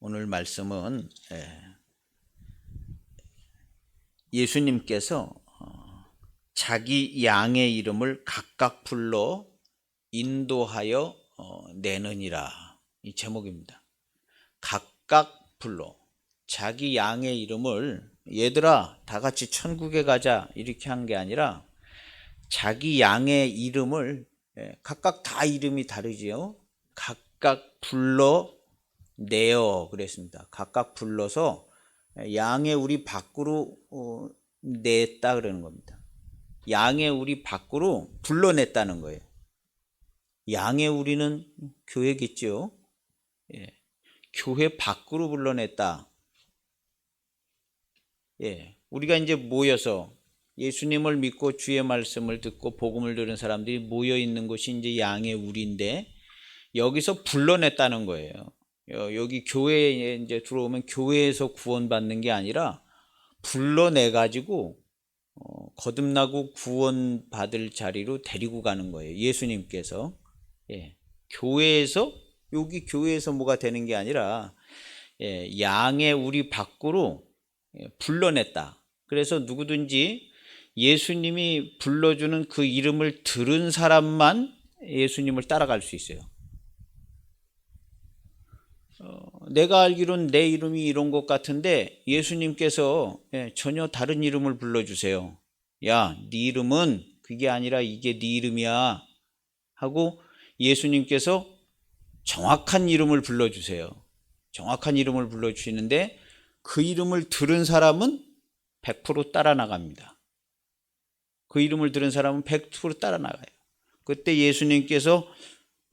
오늘 말씀은 예수님께서 자기 양의 이름을 각각 불러 인도하여 내느니라, 이 제목입니다. 각각 불러 자기 양의 이름을, 얘들아 다 같이 천국에 가자 이렇게 한 게 아니라 자기 양의 이름을, 각각 다 이름이 다르지요. 각각 불러 내어 그랬습니다. 각각 불러서 양의 우리 밖으로 냈다 그러는 겁니다. 양의 우리 밖으로 불러냈다는 거예요. 양의 우리는 교회겠죠. 교회 밖으로 불러냈다. 우리가 이제 모여서 예수님을 믿고 주의 말씀을 듣고 복음을 들은 사람들이 모여 있는 곳이 이제 양의 우리인데, 여기서 불러냈다는 거예요. 여기 교회에 이제 들어오면 교회에서 구원받는 게 아니라 불러내 가지고 거듭나고 구원받을 자리로 데리고 가는 거예요. 예수님께서. 교회에서, 여기 교회에서 뭐가 되는 게 아니라 양의 우리 밖으로 불러냈다. 그래서 누구든지 예수님이 불러주는 그 이름을 들은 사람만 예수님을 따라갈 수 있어요. 내가 알기로는 내 이름이 이런 것 같은데 예수님께서 전혀 다른 이름을 불러주세요. 야, 네 이름은 그게 아니라 이게 네 이름이야 하고 예수님께서 정확한 이름을 불러주세요. 정확한 이름을 불러주시는데 그 이름을 들은 사람은 100% 따라 나갑니다. 그 이름을 들은 사람은 100% 따라 나가요. 그때 예수님께서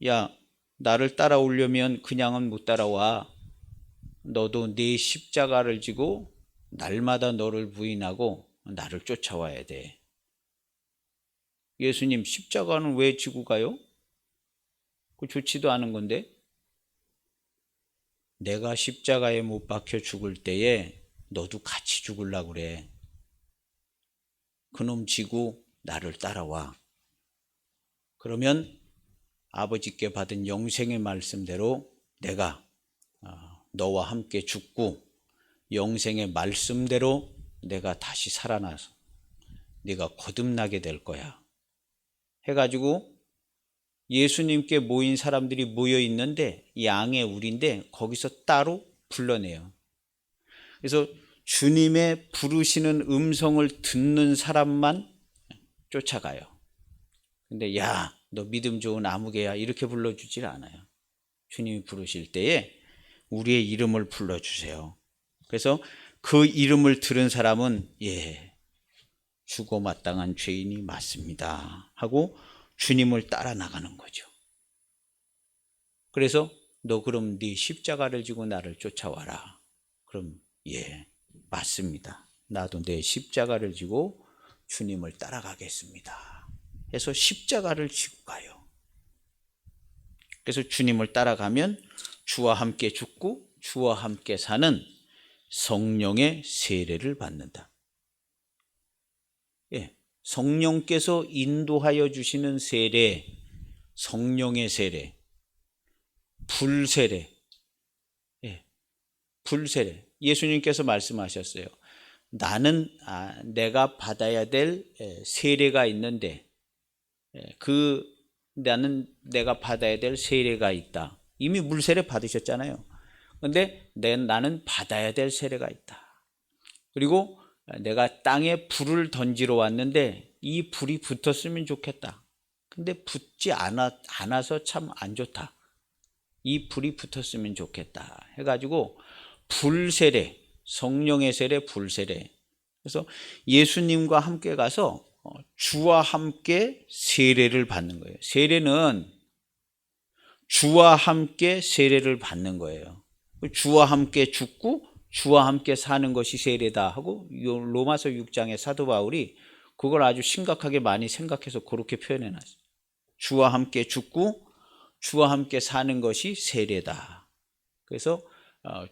야, 나를 따라오려면 그냥은 못 따라와. 너도 네 십자가를 지고 날마다 너를 부인하고 나를 쫓아와야 돼. 예수님, 십자가는 왜 지고 가요? 그 좋지도 않은 건데. 내가 십자가에 못 박혀 죽을 때에 너도 같이 죽으려고 그래. 그놈 지고 나를 따라와. 그러면 아버지께 받은 영생의 말씀대로 내가 너와 함께 죽고 영생의 말씀대로 내가 다시 살아나서 네가 거듭나게 될 거야 해가지고 예수님께 모인 사람들이 모여 있는데 양의 우리인데 거기서 따로 불러내요. 그래서 주님의 부르시는 음성을 듣는 사람만 쫓아가요. 근데 야, 너 믿음 좋은 아무개야 이렇게 불러주질 않아요. 주님이 부르실 때에 우리의 이름을 불러주세요. 그래서 그 이름을 들은 사람은 죽어 마땅한 죄인이 맞습니다 하고 주님을 따라 나가는 거죠. 그래서 너 그럼 네 십자가를 지고 나를 쫓아와라. 그럼 맞습니다. 나도 내 십자가를 지고 주님을 따라가겠습니다 해서 십자가를 지고 가요. 그래서 주님을 따라가면 주와 함께 죽고 주와 함께 사는 성령의 세례를 받는다. 성령께서 인도하여 주시는 세례, 성령의 세례, 불세례, 불세례. 예수님께서 말씀하셨어요. 나는 내가 받아야 될 세례가 있는데 나는 내가 받아야 될 세례가 있다. 이미 물세례 받으셨잖아요. 그런데 나는 받아야 될 세례가 있다. 그리고 내가 땅에 불을 던지러 왔는데 이 불이 붙었으면 좋겠다. 근데 붙지 않아서 참 안 좋다. 이 불이 붙었으면 좋겠다 해가지고 불세례, 성령의 세례, 불세례. 그래서 예수님과 함께 가서 주와 함께 세례를 받는 거예요. 세례는 주와 함께 세례를 받는 거예요. 주와 함께 죽고 주와 함께 사는 것이 세례다 하고 로마서 6장의 사도 바울이 그걸 아주 심각하게 많이 생각해서 그렇게 표현해놨어요. 주와 함께 죽고 주와 함께 사는 것이 세례다. 그래서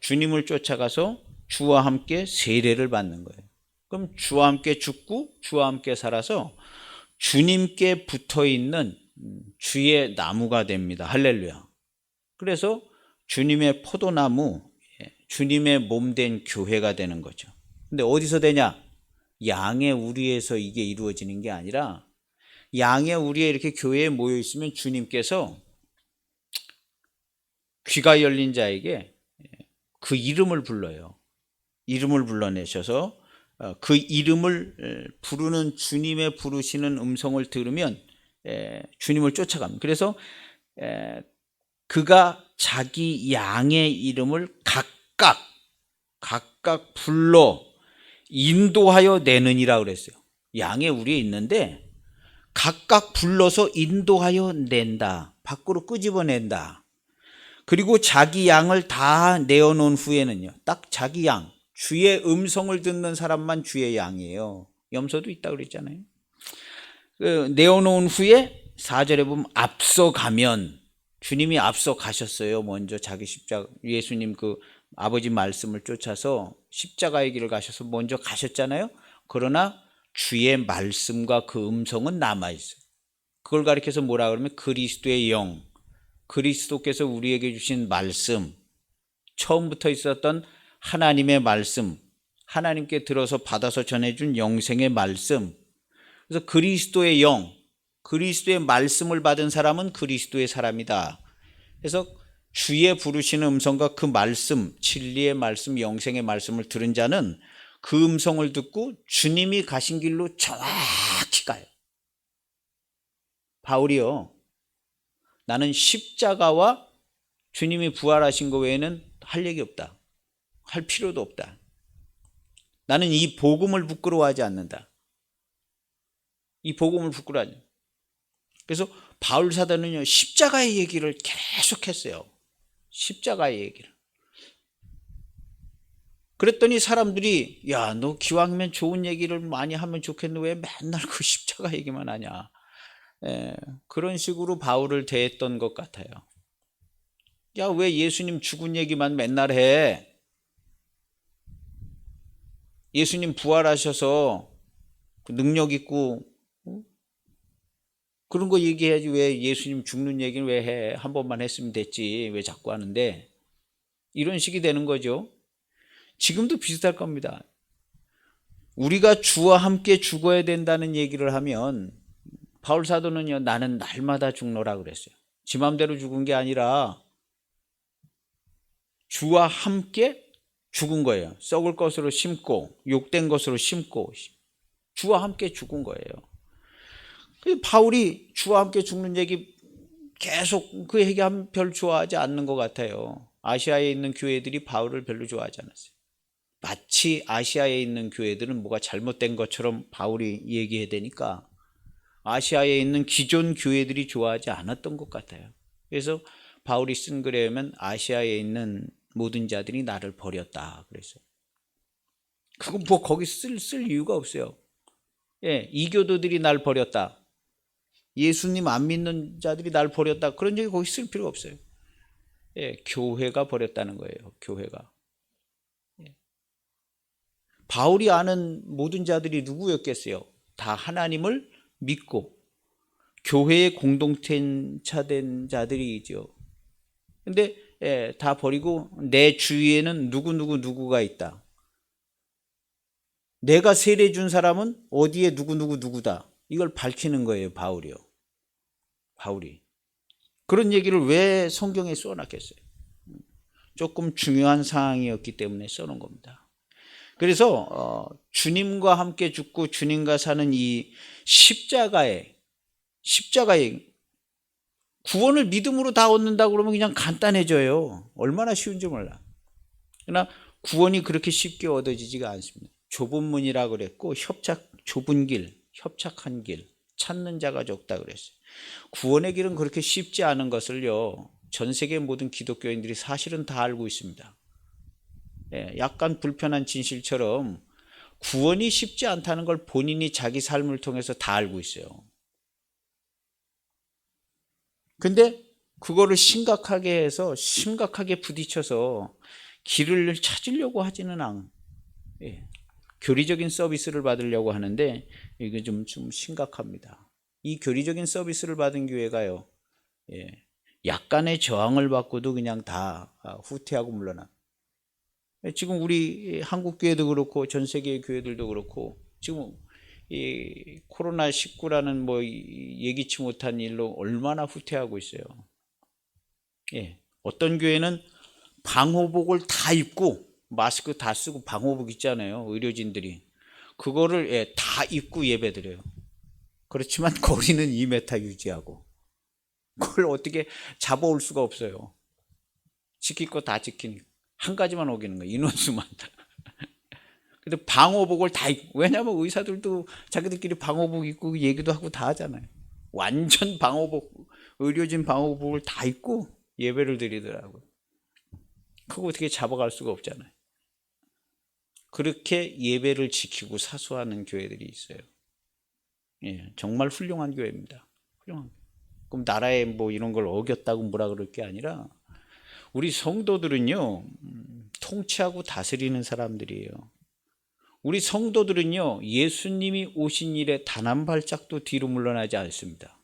주님을 쫓아가서 주와 함께 세례를 받는 거예요. 그럼 주와 함께 죽고 주와 함께 살아서 주님께 붙어있는 주의 나무가 됩니다. 할렐루야. 그래서 주님의 포도나무, 주님의 몸된 교회가 되는 거죠. 근데 어디서 되냐? 양의 우리에서 이게 이루어지는 게 아니라 양의 우리에 이렇게 교회에 모여 있으면 주님께서 귀가 열린 자에게 그 이름을 불러요. 이름을 불러내셔서 그 이름을 부르는 주님의 부르시는 음성을 들으면 주님을 쫓아갑니다. 그래서 그가 자기 양의 이름을 각각 불러 인도하여 내느니라 그랬어요. 양의 우리에 있는데 각각 불러서 인도하여 낸다. 밖으로 끄집어낸다. 그리고 자기 양을 다 내어놓은 후에는요. 딱 자기 양, 주의 음성을 듣는 사람만 주의 양이에요. 염소도 있다고 그랬잖아요. 내어놓은 후에 4절에 보면 앞서가면 주님이 앞서 가셨어요. 먼저 자기 십자가, 예수님 그 아버지 말씀을 쫓아서 십자가의 길을 가셔서 먼저 가셨잖아요. 그러나 주의 말씀과 그 음성은 남아있어요. 그걸 가리켜서 뭐라 그러면 그리스도의 영, 그리스도께서 우리에게 주신 말씀, 처음부터 있었던 하나님의 말씀, 하나님께 들어서 받아서 전해준 영생의 말씀. 그래서 그리스도의 영, 그리스도의 말씀을 받은 사람은 그리스도의 사람이다. 그래서 주의 부르시는 음성과 그 말씀, 진리의 말씀, 영생의 말씀을 들은 자는 그 음성을 듣고 주님이 가신 길로 정확히 가요. 바울이요, 나는 십자가와 주님이 부활하신 것 외에는 할 얘기 없다. 할 필요도 없다. 나는 이 복음을 부끄러워하지 않는다. 이 복음을 부끄러워하지 않는다. 그래서 바울 사도는요, 십자가의 얘기를 계속했어요. 십자가의 얘기를. 그랬더니 사람들이 야, 너 기왕이면 좋은 얘기를 많이 하면 좋겠는데 왜 맨날 그 십자가 얘기만 하냐. 그런 식으로 바울을 대했던 것 같아요. 야, 왜 예수님 죽은 얘기만 맨날 해? 예수님 부활하셔서 능력 있고 그런 거 얘기해야지 왜 예수님 죽는 얘기는 왜 해? 한 번만 했으면 됐지. 왜 자꾸 하는데? 이런 식이 되는 거죠. 지금도 비슷할 겁니다. 우리가 주와 함께 죽어야 된다는 얘기를 하면 바울 사도는요, 나는 날마다 죽노라 그랬어요. 지 맘대로 죽은 게 아니라 주와 함께 죽은 거예요. 썩을 것으로 심고 욕된 것으로 심고 주와 함께 죽은 거예요. 바울이 주와 함께 죽는 얘기 계속 그 얘기하면 별로 좋아하지 않는 것 같아요. 아시아에 있는 교회들이 바울을 별로 좋아하지 않았어요. 마치 아시아에 있는 교회들은 뭐가 잘못된 것처럼 바울이 얘기해야 되니까 아시아에 있는 기존 교회들이 좋아하지 않았던 것 같아요. 그래서 바울이 쓴 글에 보면 아시아에 있는 모든 자들이 나를 버렸다 그랬어요. 그건 뭐 거기 쓸 이유가 없어요. 이교도들이 날 버렸다. 예수님 안 믿는 자들이 날 버렸다. 그런 얘기 거기 쓸 필요가 없어요. 교회가 버렸다는 거예요. 교회가. 바울이 아는 모든 자들이 누구였겠어요? 다 하나님을 믿고 교회의 공동체차 된 자들이죠. 근데 다 버리고 내 주위에는 누구가 있다. 내가 세례 준 사람은 어디에 누구다. 이걸 밝히는 거예요, 바울이요. 바울이. 그런 얘기를 왜 성경에 써놨겠어요? 조금 중요한 상황이었기 때문에 써놓은 겁니다. 그래서 주님과 함께 죽고 주님과 사는 이 십자가의 구원을 믿음으로 다 얻는다고 그러면 그냥 간단해져요. 얼마나 쉬운지 몰라. 그러나 구원이 그렇게 쉽게 얻어지지가 않습니다. 좁은 문이라 그랬고 좁은 길, 협착한 길, 찾는 자가 적다 그랬어요. 구원의 길은 그렇게 쉽지 않은 것을요, 전 세계 모든 기독교인들이 사실은 다 알고 있습니다. 약간 불편한 진실처럼 구원이 쉽지 않다는 걸 본인이 자기 삶을 통해서 다 알고 있어요. 근데 그거를 심각하게 해서 심각하게 부딪혀서 길을 찾으려고 하지는 않아요. 교리적인 서비스를 받으려고 하는데 이게 좀 심각합니다. 이 교리적인 서비스를 받은 교회가요, 약간의 저항을 받고도 그냥 다 후퇴하고 물러나. 지금 우리 한국 교회도 그렇고 전 세계의 교회들도 그렇고 지금 이 코로나19라는 뭐 예기치 못한 일로 얼마나 후퇴하고 있어요. 예. 어떤 교회는 방호복을 다 입고 마스크 다 쓰고 방호복 있잖아요. 의료진들이. 그거를 다 입고 예배드려요. 그렇지만 거리는 2m 유지하고. 그걸 어떻게 잡아올 수가 없어요. 지킬 거 다 지키니까. 한 가지만 어기는 거예요. 인원수만. 근데 방호복을 다 입고, 왜냐하면 의사들도 자기들끼리 방호복 입고 얘기도 하고 다 하잖아요. 완전 방호복, 의료진 방호복을 다 입고 예배를 드리더라고요. 그거 어떻게 잡아갈 수가 없잖아요. 그렇게 예배를 지키고 사수하는 교회들이 있어요. 예, 정말 훌륭한 교회입니다. 훌륭한. 그럼 나라에 뭐 이런 걸 어겼다고 뭐라 그럴 게 아니라 우리 성도들은요, 통치하고 다스리는 사람들이에요. 우리 성도들은요, 예수님이 오신 일에 단 한 발짝도 뒤로 물러나지 않습니다.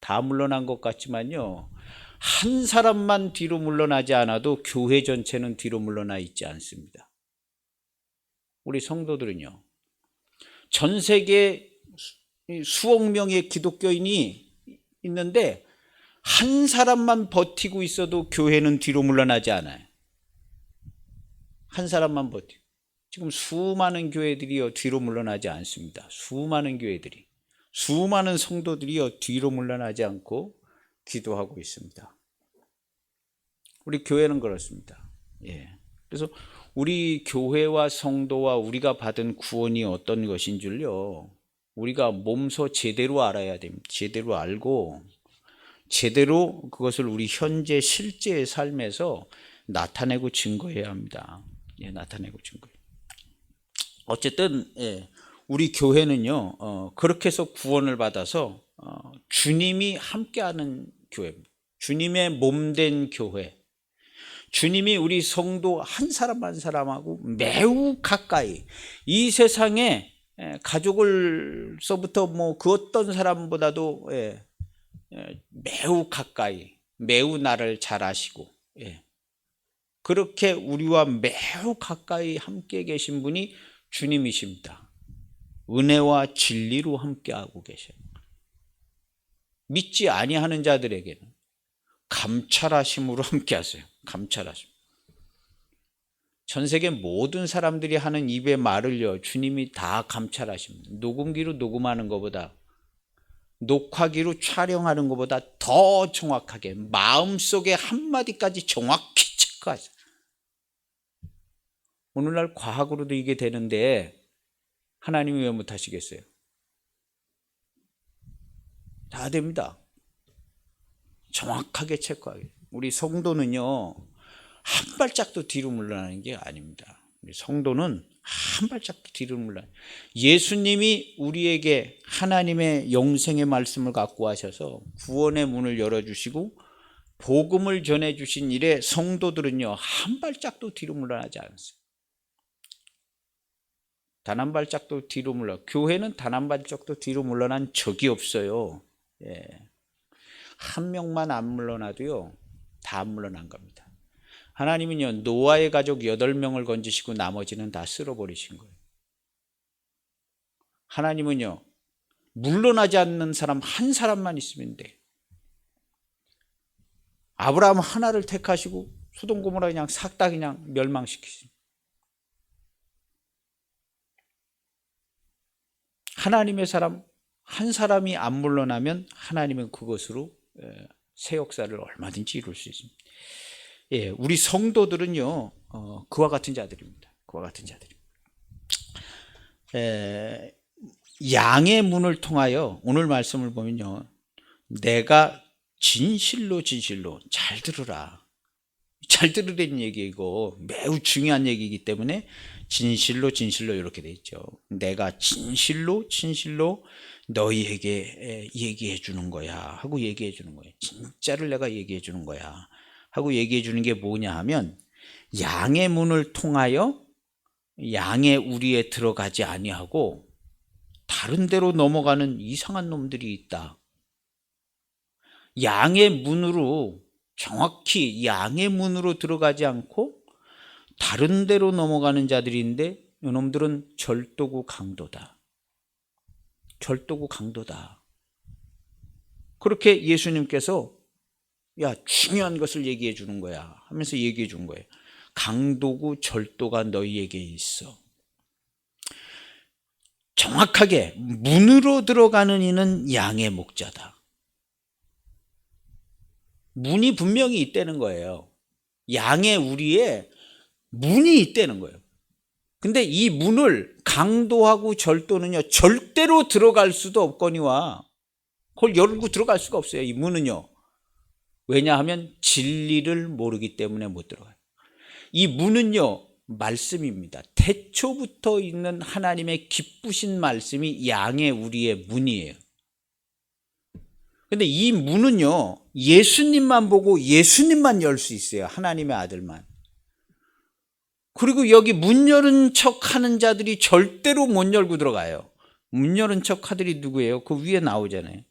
다 물러난 것 같지만요, 한 사람만 뒤로 물러나지 않아도 교회 전체는 뒤로 물러나 있지 않습니다. 우리 성도들은요, 전 세계 수억 명의 기독교인이 있는데 한 사람만 버티고 있어도 교회는 뒤로 물러나지 않아요. 한 사람만 버티고. 지금 수많은 교회들이요, 뒤로 물러나지 않습니다. 수많은 교회들이, 수많은 성도들이요, 뒤로 물러나지 않고 기도하고 있습니다. 우리 교회는 그렇습니다. 예. 그래서 우리 교회와 성도와 우리가 받은 구원이 어떤 것인 줄요, 우리가 몸소 제대로 알아야 됩니다. 제대로 알고 제대로 그것을 우리 현재 실제의 삶에서 나타내고 증거해야 합니다. 예, 나타내고 증거. 어쨌든 우리 교회는요, 그렇게 해서 구원을 받아서 주님이 함께하는 교회입니다. 주님의 몸된 교회. 주님이 우리 성도 한 사람 한 사람하고 매우 가까이, 이 세상에 가족을서부터 뭐 그 어떤 사람보다도 매우 가까이, 매우 나를 잘 아시고, 그렇게 우리와 매우 가까이 함께 계신 분이 주님이십니다. 은혜와 진리로 함께하고 계셔요. 믿지 아니하는 자들에게는 감찰하심으로 함께하세요. 감찰하심. 전 세계 모든 사람들이 하는 입의 말을요, 주님이 다 감찰하십니다. 녹음기로 녹음하는 것보다, 녹화기로 촬영하는 것보다 더 정확하게 마음속의 한마디까지 정확히 체크하세요. 오늘날 과학으로도 이게 되는데 하나님이 왜 못하시겠어요? 다 됩니다. 정확하게 체크하게. 우리 성도는요, 한 발짝도 뒤로 물러나는 게 아닙니다. 우리 성도는 한 발짝도 뒤로 물러나요. 예수님이 우리에게 하나님의 영생의 말씀을 갖고 하셔서 구원의 문을 열어주시고 복음을 전해주신 일에 성도들은요, 한 발짝도 뒤로 물러나지 않았어요. 단 한 발짝도 뒤로 교회는 단 한 발짝도 뒤로 물러난 적이 없어요. 예. 한 명만 안 물러나도요, 다 안 물러난 겁니다. 하나님은요, 노아의 가족 8명을 건지시고 나머지는 다 쓸어버리신 거예요. 하나님은요, 물러나지 않는 사람 한 사람만 있으면 돼. 아브라함 하나를 택하시고 소돔 고모라 그냥 싹 다 그냥 멸망시키신. 하나님의 사람 한 사람이 안 물러나면 하나님은 그것으로 새 역사를 얼마든지 이룰 수 있습니다. 예, 우리 성도들은요, 그와 같은 자들입니다. 그와 같은 자들입니다. 양의 문을 통하여 오늘 말씀을 보면요, 내가 진실로 잘 들으라. 잘 들으라는 얘기고 매우 중요한 얘기이기 때문에 진실로 이렇게 돼 있죠. 내가 진실로 너희에게 얘기해 주는 거야 하고 얘기해 주는 거예요. 진짜를 내가 얘기해 주는 거야 하고 얘기해 주는 게 뭐냐 하면, 양의 문을 통하여 양의 우리에 들어가지 아니하고 다른 데로 넘어가는 이상한 놈들이 있다. 양의 문으로, 정확히 양의 문으로 들어가지 않고 다른 데로 넘어가는 자들인데 이놈들은 절도고 강도다. 절도고 강도다. 그렇게 예수님께서 야, 중요한 것을 얘기해 주는 거야 하면서 얘기해 준 거예요. 강도고 절도가 너희에게 있어. 정확하게 문으로 들어가는 이는 양의 목자다. 문이 분명히 있다는 거예요. 양의 우리에 문이 있다는 거예요. 근데 이 문을 강도하고 절도는요, 절대로 들어갈 수도 없거니와 그걸 열고 들어갈 수가 없어요. 이 문은요. 왜냐하면 진리를 모르기 때문에 못 들어가요. 이 문은요, 말씀입니다. 태초부터 있는 하나님의 기쁘신 말씀이 양의 우리의 문이에요. 근데 이 문은요, 예수님만 보고 예수님만 열 수 있어요. 하나님의 아들만. 그리고 여기 문 여는 척 하는 자들이 절대로 못 열고 들어가요. 문 여는 척 하들이 누구예요? 그 위에 나오잖아요.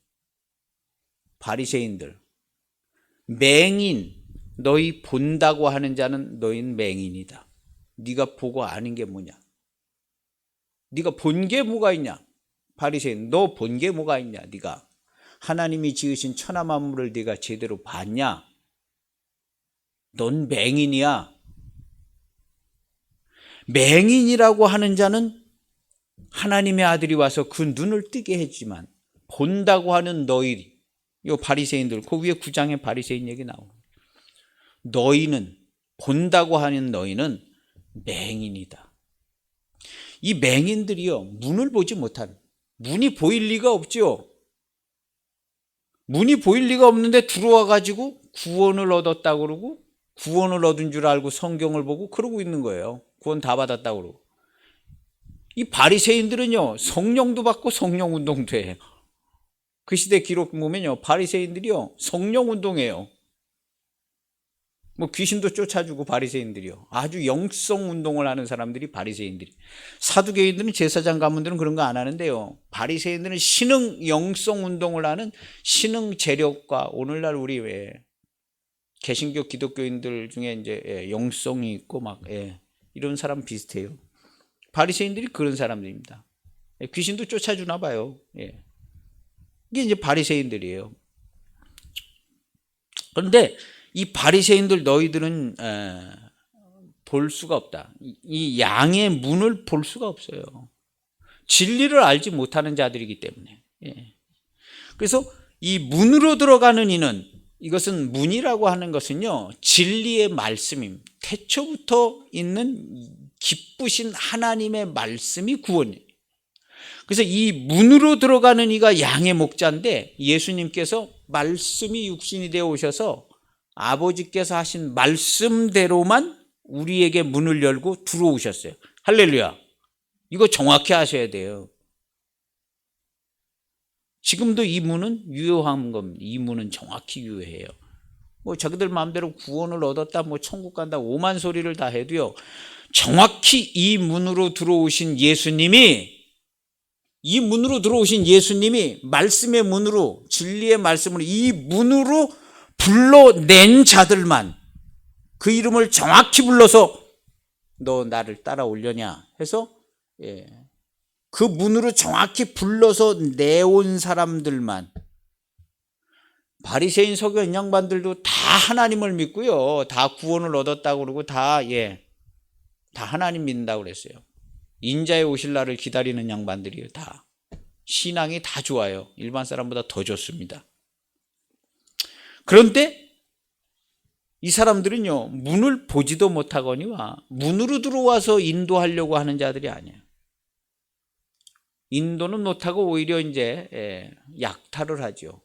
바리새인들. 맹인, 너희 본다고 하는 자는 너희는 맹인이다. 네가 보고 아는 게 뭐냐? 네가 본 게 뭐가 있냐? 바리새인, 너 본 게 뭐가 있냐? 네가 하나님이 지으신 천하 만물을 네가 제대로 봤냐? 넌 맹인이야. 맹인이라고 하는 자는 하나님의 아들이 와서 그 눈을 뜨게 했지만 본다고 하는 너희, 요 바리새인들, 그 위에 9장에 바리새인 얘기 나옵니다. 너희는, 본다고 하는 너희는 맹인이다. 이 맹인들이요, 문을 보지 못하는, 문이 보일 리가 없죠. 문이 보일 리가 없는데 들어와 가지고 구원을 얻었다고 그러고 구원을 얻은 줄 알고 성경을 보고 그러고 있는 거예요. 구원 다 받았다고 그러고. 이 바리새인들은요, 성령도 받고 성령 운동도 해요. 그 시대 기록 보면요, 바리새인들이요, 성령 운동해요. 뭐 귀신도 쫓아주고 바리새인들이요. 아주 영성 운동을 하는 사람들이 바리새인들이. 사두개인들은 제사장 가문들은 그런 거 안 하는데요. 바리새인들은 신흥 영성 운동을 하는 신흥 재력과 오늘날 우리 왜 개신교 기독교인들 중에 이제 영성이 있고 막 이런 사람 비슷해요. 바리새인들이 그런 사람들입니다. 귀신도 쫓아주나 봐요. 이게 이제 바리새인들이에요. 그런데 이 바리새인들 너희들은 볼 수가 없다. 이 양의 문을 볼 수가 없어요. 진리를 알지 못하는 자들이기 때문에. 그래서 이 문으로 들어가는 이는, 이것은 문이라고 하는 것은요, 진리의 말씀입니다. 태초부터 있는 기쁘신 하나님의 말씀이 구원이에요. 그래서 이 문으로 들어가는 이가 양의 목자인데, 예수님께서 말씀이 육신이 되어 오셔서 아버지께서 하신 말씀대로만 우리에게 문을 열고 들어오셨어요. 할렐루야. 이거 정확히 아셔야 돼요. 지금도 이 문은 유효한 겁니다. 이 문은 정확히 유효해요. 뭐 자기들 마음대로 구원을 얻었다, 뭐 천국 간다, 오만 소리를 다 해도요, 정확히 이 문으로 들어오신 예수님이, 이 문으로 들어오신 예수님이 말씀의 문으로, 진리의 말씀으로, 이 문으로 불러낸 자들만, 그 이름을 정확히 불러서 너 나를 따라오려냐 해서 그 문으로 정확히 불러서 내온 사람들만. 바리새인 서기관 양반들도 다 하나님을 믿고요, 다 구원을 얻었다고 그러고 다 하나님 믿는다고 그랬어요. 인자의 오실 날을 기다리는 양반들이에요. 다 신앙이 다 좋아요. 일반 사람보다 더 좋습니다. 그런데 이 사람들은요, 문을 보지도 못하거니와 문으로 들어와서 인도하려고 하는 자들이 아니에요. 인도는 못하고 오히려 이제 약탈을 하죠.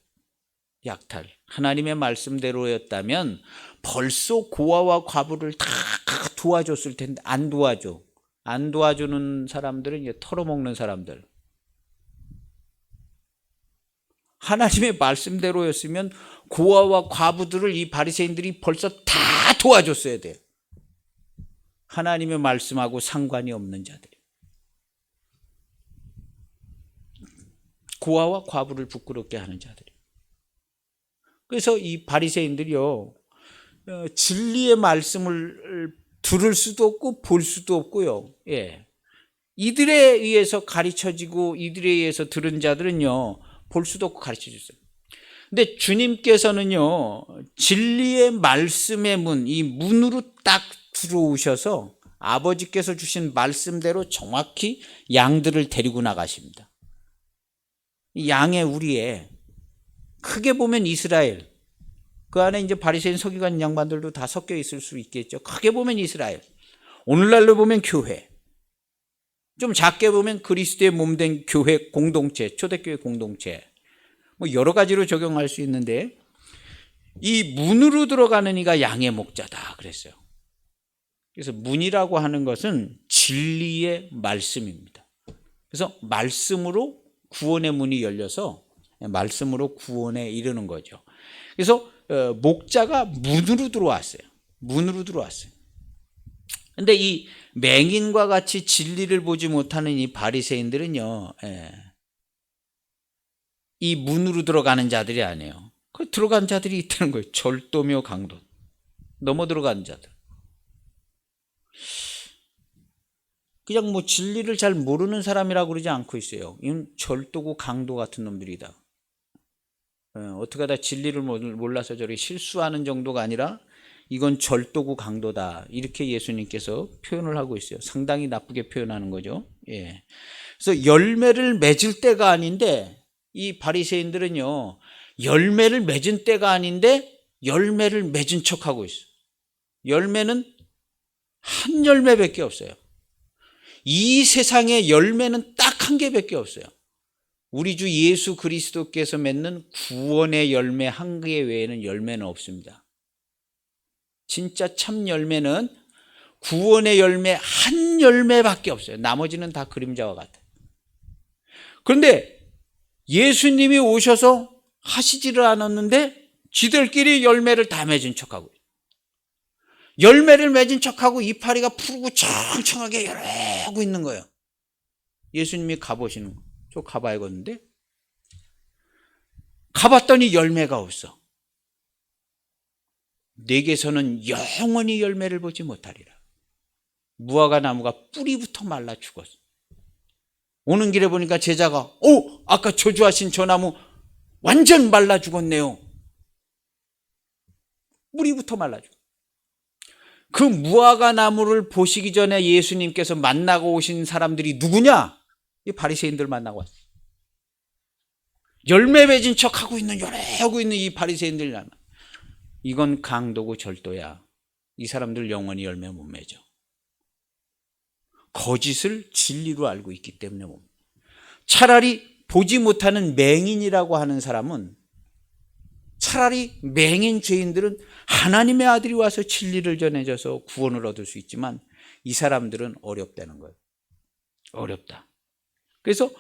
약탈. 하나님의 말씀대로였다면 벌써 고아와 과부를 다 도와줬을 텐데 안 도와줘. 안 도와주는 사람들은 이제 털어먹는 사람들. 하나님의 말씀대로였으면 고아와 과부들을 이 바리새인들이 벌써 다 도와줬어야 돼요. 하나님의 말씀하고 상관이 없는 자들이. 고아와 과부를 부끄럽게 하는 자들이. 그래서 이 바리새인들이요, 진리의 말씀을 들을 수도 없고 볼 수도 없고요. 예. 이들에 의해서 가르쳐지고 이들에 의해서 들은 자들은요, 볼 수도 없고 가르쳐줬어요. 근데 주님께서는요, 진리의 말씀의 문, 이 문으로 딱 들어오셔서 아버지께서 주신 말씀대로 정확히 양들을 데리고 나가십니다. 양의 우리에 크게 보면 이스라엘, 그 안에 이제 바리새인 서기관 양반들도 다 섞여 있을 수 있겠죠. 크게 보면 이스라엘, 오늘날로 보면 교회, 좀 작게 보면 그리스도의 몸된 교회 공동체, 초대교회 공동체, 뭐 여러 가지로 적용할 수 있는데, 이 문으로 들어가는 이가 양의 목자다 그랬어요. 그래서 문이라고 하는 것은 진리의 말씀입니다. 그래서 말씀으로 구원의 문이 열려서 말씀으로 구원에 이르는 거죠. 그래서 목자가 문으로 들어왔어요. 문으로 들어왔어요. 근데 이 맹인과 같이 진리를 보지 못하는 이 바리새인들은요, 이 문으로 들어가는 자들이 아니에요. 그 들어간 자들이 있다는 거예요. 절도며 강도, 넘어 들어간 자들. 그냥 뭐 진리를 잘 모르는 사람이라고 그러지 않고 있어요. 이건 절도고 강도 같은 놈들이다. 어떻게 하다 진리를 몰라서 저렇게 실수하는 정도가 아니라 이건 절도고 강도다, 이렇게 예수님께서 표현을 하고 있어요. 상당히 나쁘게 표현하는 거죠. 예. 그래서 열매를 맺을 때가 아닌데, 이 바리새인들은요, 열매를 맺은 때가 아닌데 열매를 맺은 척하고 있어요. 열매는 한 열매밖에 없어요. 이 세상에 열매는 딱 한 개밖에 없어요. 우리 주 예수 그리스도께서 맺는 구원의 열매 한 개 외에는 열매는 없습니다. 진짜 참 열매는 구원의 열매 한 열매밖에 없어요. 나머지는 다 그림자와 같아요. 그런데 예수님이 오셔서 하시지를 않았는데 지들끼리 열매를 다 맺은 척하고, 열매를 맺은 척하고 이파리가 푸르고 청청하게 열하고 있는 거예요. 예수님이 가보시는 거. 저 가봐야겠는데? 가봤더니 열매가 없어. 내게서는 영원히 열매를 보지 못하리라. 무화과 나무가 뿌리부터 말라 죽었어. 오는 길에 보니까 제자가, 아까 저주하신 저 나무 완전 말라 죽었네요. 뿌리부터 말라 죽었어. 그 무화과 나무를 보시기 전에 예수님께서 만나고 오신 사람들이 누구냐? 이 바리새인들 만나고 왔어요. 열매 맺은 척하고 있는, 열애하고 있는 이 바리새인들, 이건 강도고 절도야. 이 사람들 영원히 열매 못 맺어. 거짓을 진리로 알고 있기 때문에 못 맺어. 차라리 보지 못하는 맹인이라고 하는 사람은, 차라리 맹인 죄인들은 하나님의 아들이 와서 진리를 전해줘서 구원을 얻을 수 있지만 이 사람들은 어렵다는 거예요. 어렵다. 그래서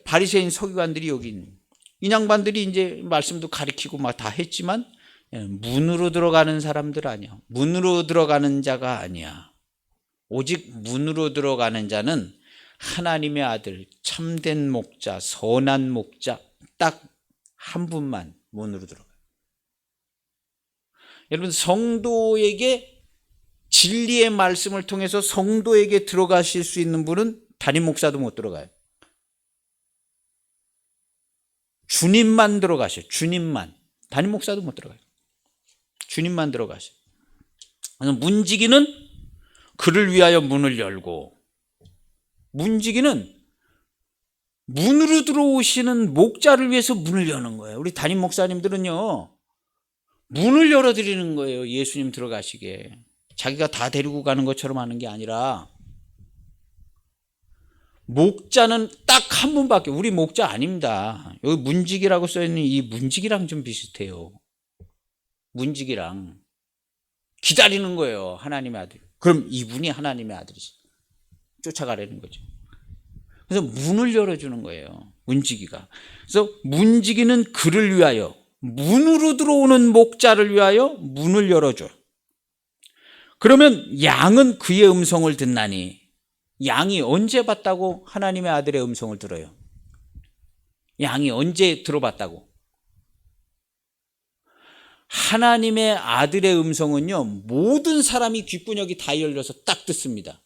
바리새인 서기관들이 여기 있는, 이 양반들이 이제 말씀도 가리키고 막 다 했지만 문으로 들어가는 사람들 아니야. 문으로 들어가는 자가 아니야. 오직 문으로 들어가는 자는 하나님의 아들, 참된 목자, 선한 목자, 딱 한 분만 문으로 들어가요. 여러분, 성도에게 진리의 말씀을 통해서 성도에게 들어가실 수 있는 분은 담임 목사도 못 들어가요. 주님만 들어가셔요. 주님만. 담임 목사도 못 들어가요. 주님만 들어가셔요. 그래서 문지기는 그를 위하여 문을 열고, 문지기는 문으로 들어오시는 목자를 위해서 문을 여는 거예요. 우리 담임 목사님들은요, 문을 열어드리는 거예요. 예수님 들어가시게. 자기가 다 데리고 가는 것처럼 하는 게 아니라, 목자는 딱 한 분밖에, 우리 목자 아닙니다. 여기 문지기라고 써있는 이 문지기랑 좀 비슷해요. 문지기랑 기다리는 거예요. 하나님의 아들. 그럼 이분이 하나님의 아들이지. 쫓아가려는 거죠. 그래서 문을 열어주는 거예요. 문지기가. 그래서 문지기는 그를 위하여, 문으로 들어오는 목자를 위하여 문을 열어줘요. 그러면 양은 그의 음성을 듣나니, 양이 언제 봤다고 하나님의 아들의 음성을 들어요? 양이 언제 들어봤다고? 하나님의 아들의 음성은요, 모든 사람이 귓구녕이 다 열려서 딱 듣습니다.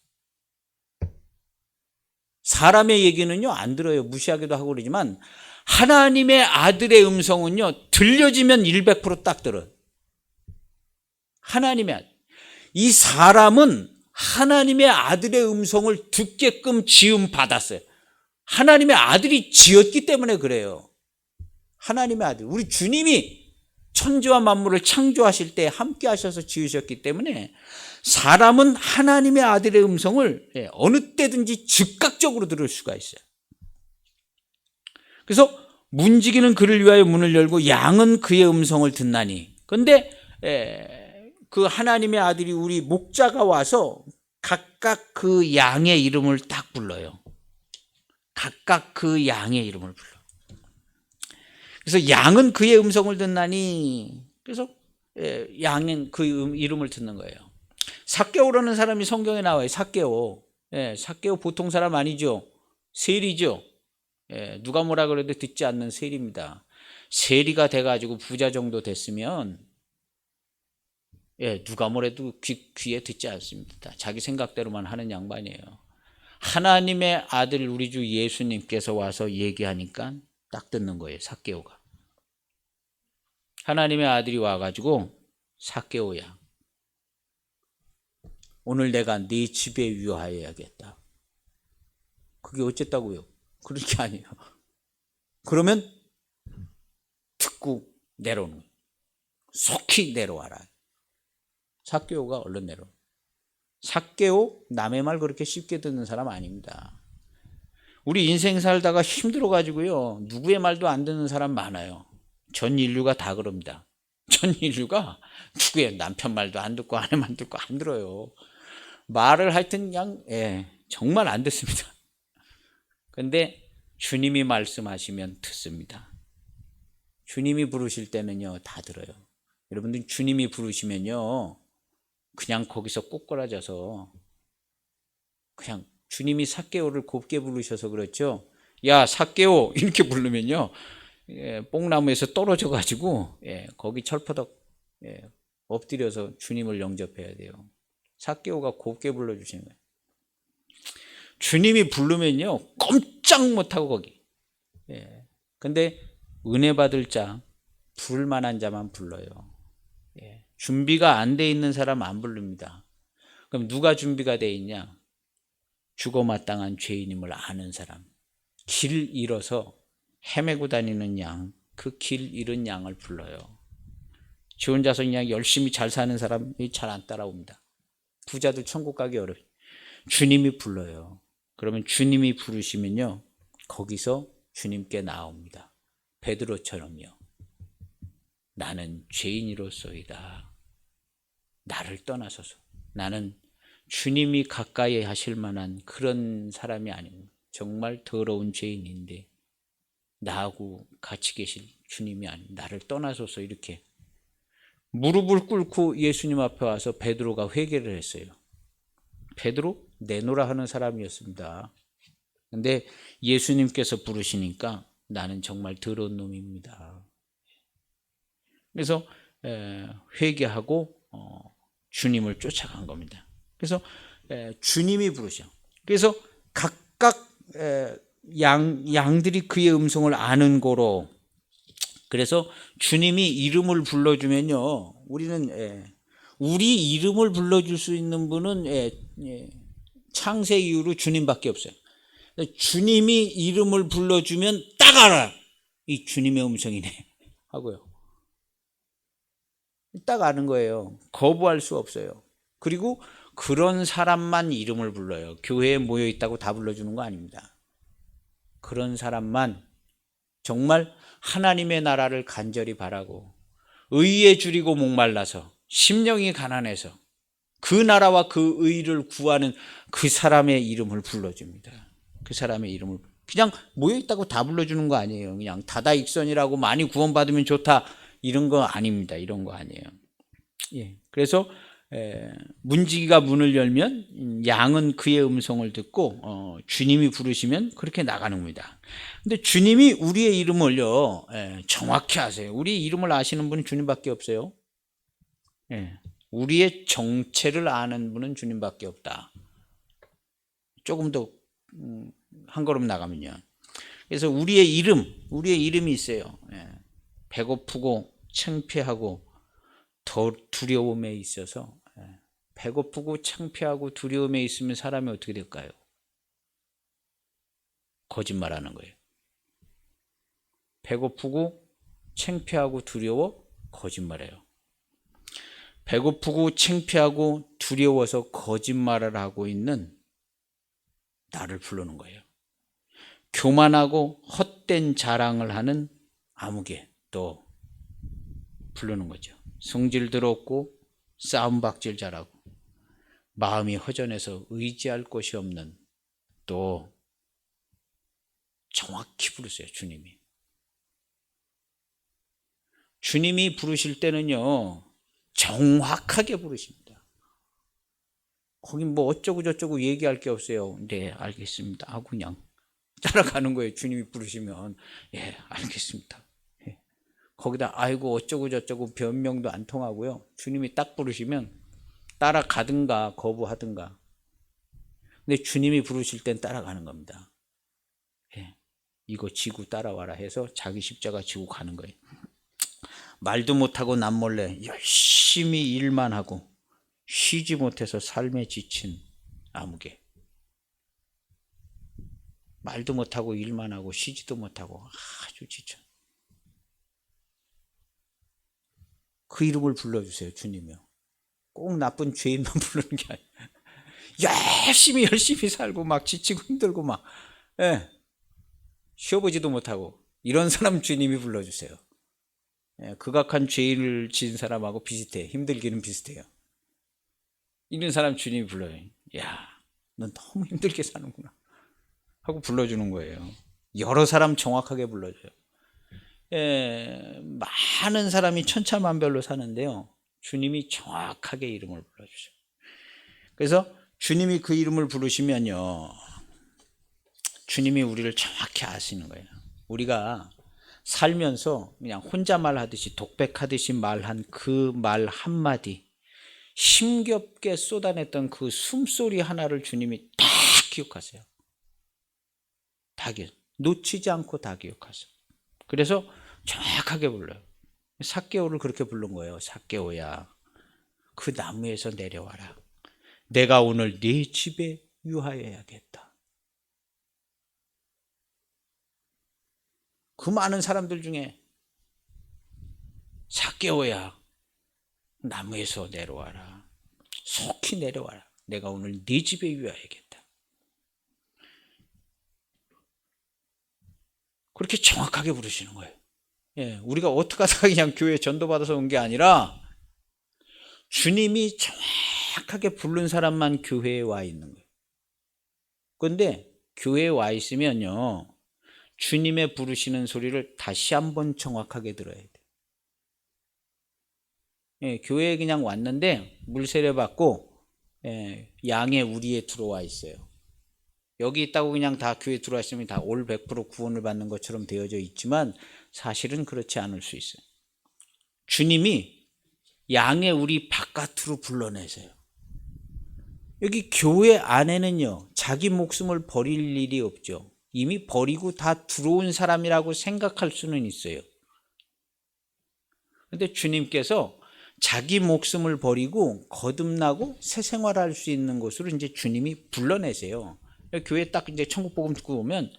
사람의 얘기는요, 안 들어요. 무시하기도 하고 그러지만 하나님의 아들의 음성은요, 들려지면 100%딱 들어요. 하나님의 아들. 이 사람은 하나님의 아들의 음성을 듣게끔 지음 받았어요. 하나님의 아들이 지었기 때문에 그래요. 하나님의 아들. 우리 주님이 천지와 만물을 창조하실 때 함께 하셔서 지으셨기 때문에 사람은 하나님의 아들의 음성을 어느 때든지 즉각적으로 들을 수가 있어요. 그래서 문지기는 그를 위하여 문을 열고 양은 그의 음성을 듣나니. 그런데 그 하나님의 아들이 우리 목자가 와서 각각 그 양의 이름을 딱 불러요. 각각 그 양의 이름을 불러. 그래서 양은 그의 음성을 듣나니. 그래서 양은 그 이름을 듣는 거예요. 삭개오라는 사람이 성경에 나와요. 삭개오. 삭개오 보통 사람 아니죠. 세리죠. 누가 뭐라 그래도 듣지 않는 세리입니다. 세리가 돼가지고 부자 정도 됐으면 누가 뭐래도 귀에 듣지 않습니다. 자기 생각대로만 하는 양반이에요. 하나님의 아들 우리 주 예수님께서 와서 얘기하니까 딱 듣는 거예요. 삭개오가. 하나님의 아들이 와가지고 삭개오야, 오늘 내가 네 집에 유하여야겠다. 그게 어쨌다고요? 그런 게 아니에요. 그러면 듣고 내려오는 거예요. 속히 내려와라. 삭개오가 얼른 내려와. 삭개오 남의 말 그렇게 쉽게 듣는 사람 아닙니다. 우리 인생 살다가 힘들어가지고요, 누구의 말도 안 듣는 사람 많아요. 전 인류가 다 그럽니다. 전 인류가 누구의 남편 말도 안 듣고 아내 말 듣고 안 들어요. 말을 하여튼 그냥 정말 안 듣습니다. 근데 주님이 말씀하시면 듣습니다. 주님이 부르실 때는요, 다 들어요. 여러분들 주님이 부르시면요, 그냥 거기서 꼬꾸라져서 그냥 주님이 삭개오를 곱게 부르셔서 그렇죠. 야, 삭개오 이렇게 부르면요, 뽕나무에서 떨어져 가지고 거기 철퍼덕 엎드려서 주님을 영접해야 돼요. 삭개오가 곱게 불러주시는 거예요. 주님이 부르면요, 꼼짝 못하고 거기. 근데 은혜 받을 자, 부를 만한 자만 불러요. 준비가 안 돼 있는 사람 안 부릅니다. 그럼 누가 준비가 돼 있냐? 죽어 마땅한 죄인임을 아는 사람. 길 잃어서 헤매고 다니는 양, 그 길 잃은 양을 불러요. 지 혼자서 그냥 열심히 잘 사는 사람이 잘 안 따라옵니다. 부자들 천국 가기 어려워요. 주님이 불러요. 그러면 주님이 부르시면요, 거기서 주님께 나옵니다. 베드로처럼요. 나는 죄인이로소이다. 나를 떠나소서. 나는 주님이 가까이 하실 만한 그런 사람이 아닙니다. 정말 더러운 죄인인데 나하고 같이 계실 주님이 아닙니다. 나를 떠나소서. 이렇게 무릎을 꿇고 예수님 앞에 와서 베드로가 회개를 했어요. 베드로 내노라 하는 사람이었습니다. 근데 예수님께서 부르시니까 나는 정말 더러운 놈입니다. 그래서 회개하고 주님을 쫓아간 겁니다. 그래서 주님이 부르셔. 그래서 각각 양들이 그의 음성을 아는 거로, 그래서 주님이 이름을 불러주면요, 우리는 우리 이름을 불러줄 수 있는 분은 창세 이후로 주님밖에 없어요. 주님이 이름을 불러주면 딱 알아. 이 주님의 음성이네 하고요. 딱 아는 거예요. 거부할 수 없어요. 그리고 그런 사람만 이름을 불러요. 교회에 모여 있다고 다 불러주는 거 아닙니다. 그런 사람만, 정말 하나님의 나라를 간절히 바라고 의에 줄이고 목말라서 심령이 가난해서 그 나라와 그 의를 구하는 그 사람의 이름을 불러줍니다. 그 사람의 이름을 그냥 모여있다고 다 불러주는 거 아니에요. 그냥 다다익선이라고 많이 구원받으면 좋다 이런 거 아닙니다. 이런 거 아니에요. 그래서 문지기가 문을 열면 양은 그의 음성을 듣고 주님이 부르시면 그렇게 나가는 겁니다. 근데 주님이 우리의 이름을요 정확히 아세요. 우리 이름을 아시는 분은 주님밖에 없어요. 우리의 정체를 아는 분은 주님밖에 없다. 조금 더 한 걸음 나가면요. 그래서 우리의 이름이 있어요. 배고프고 창피하고 두려움에 있어서 배고프고 창피하고 두려움에 있으면 사람이 어떻게 될까요? 거짓말하는 거예요. 배고프고 창피하고 두려워 거짓말해요. 배고프고 창피하고 두려워서 거짓말을 하고 있는 나를 부르는 거예요. 교만하고 헛된 자랑을 하는 아무개 또 부르는 거죠. 성질들 없고 싸움박질 잘하고 마음이 허전해서 의지할 곳이 없는 또 정확히 부르세요. 주님이 부르실 때는요 정확하게 부르십니다. 거긴 뭐 어쩌고 저쩌고 얘기할 게 없어요. 네 알겠습니다 하고 그냥 따라가는 거예요. 주님이 부르시면 예 알겠습니다. 거기다 아이고 어쩌고 저쩌고 변명도 안 통하고요. 주님이 딱 부르시면 따라가든가 거부하든가. 근데 주님이 부르실 땐 따라가는 겁니다. 이거 지고 따라와라 해서 자기 십자가 지고 가는 거예요. 말도 못하고 남몰래 열심히 일만 하고 쉬지 못해서 삶에 지친 아무개. 말도 못하고 일만 하고 쉬지도 못하고 아주 지쳐. 그 이름을 불러주세요. 주님이요. 꼭 나쁜 죄인만 부르는 게 아니에요. 열심히 살고 막 지치고 힘들고 막 쉬어보지도 못하고 이런 사람 주님이 불러주세요. 극악한 죄를 지은 사람하고 비슷해. 힘들기는 비슷해요. 이런 사람 주님이 불러요. 야, 넌 너무 힘들게 사는구나 하고 불러주는 거예요. 여러 사람 정확하게 불러줘요. 많은 사람이 천차만별로 사는데요. 주님이 정확하게 이름을 불러주셔요. 그래서 주님이 그 이름을 부르시면요. 주님이 우리를 정확히 아시는 거예요. 우리가 살면서 그냥 혼잣말 하듯이 독백하듯이 말한 그 말 한마디 힘겹게 쏟아냈던 그 숨소리 하나를 주님이 다 기억하세요. 다 놓치지 않고 다 기억하세요. 그래서 정확하게 불러요. 삭개오를 그렇게 부른 거예요. 삭개오야 그 나무에서 내려와라. 내가 오늘 네 집에 유하여야겠다. 그 많은 사람들 중에 삭개오야 나무에서 내려와라. 속히 내려와라. 내가 오늘 네 집에 유하여야겠다. 그렇게 정확하게 부르시는 거예요. 우리가 어떻게 하다가 그냥 교회에 전도받아서 온 게 아니라 주님이 정확하게 부른 사람만 교회에 와 있는 거예요. 그런데 교회에 와 있으면요 주님의 부르시는 소리를 다시 한번 정확하게 들어야 돼요. 교회에 그냥 왔는데 물세례 받고 양의 우리에 들어와 있어요. 여기 있다고 그냥 다 교회 들어와 있으면 다 올 100% 구원을 받는 것처럼 되어져 있지만 사실은 그렇지 않을 수 있어요. 주님이 양의 우리 바깥으로 불러내세요. 여기 교회 안에는요 자기 목숨을 버릴 일이 없죠. 이미 버리고 다 들어온 사람이라고 생각할 수는 있어요. 그런데 주님께서 자기 목숨을 버리고 거듭나고 새 생활할 수 있는 곳으로 이제 주님이 불러내세요. 교회 딱 이제 천국복음 듣고 보면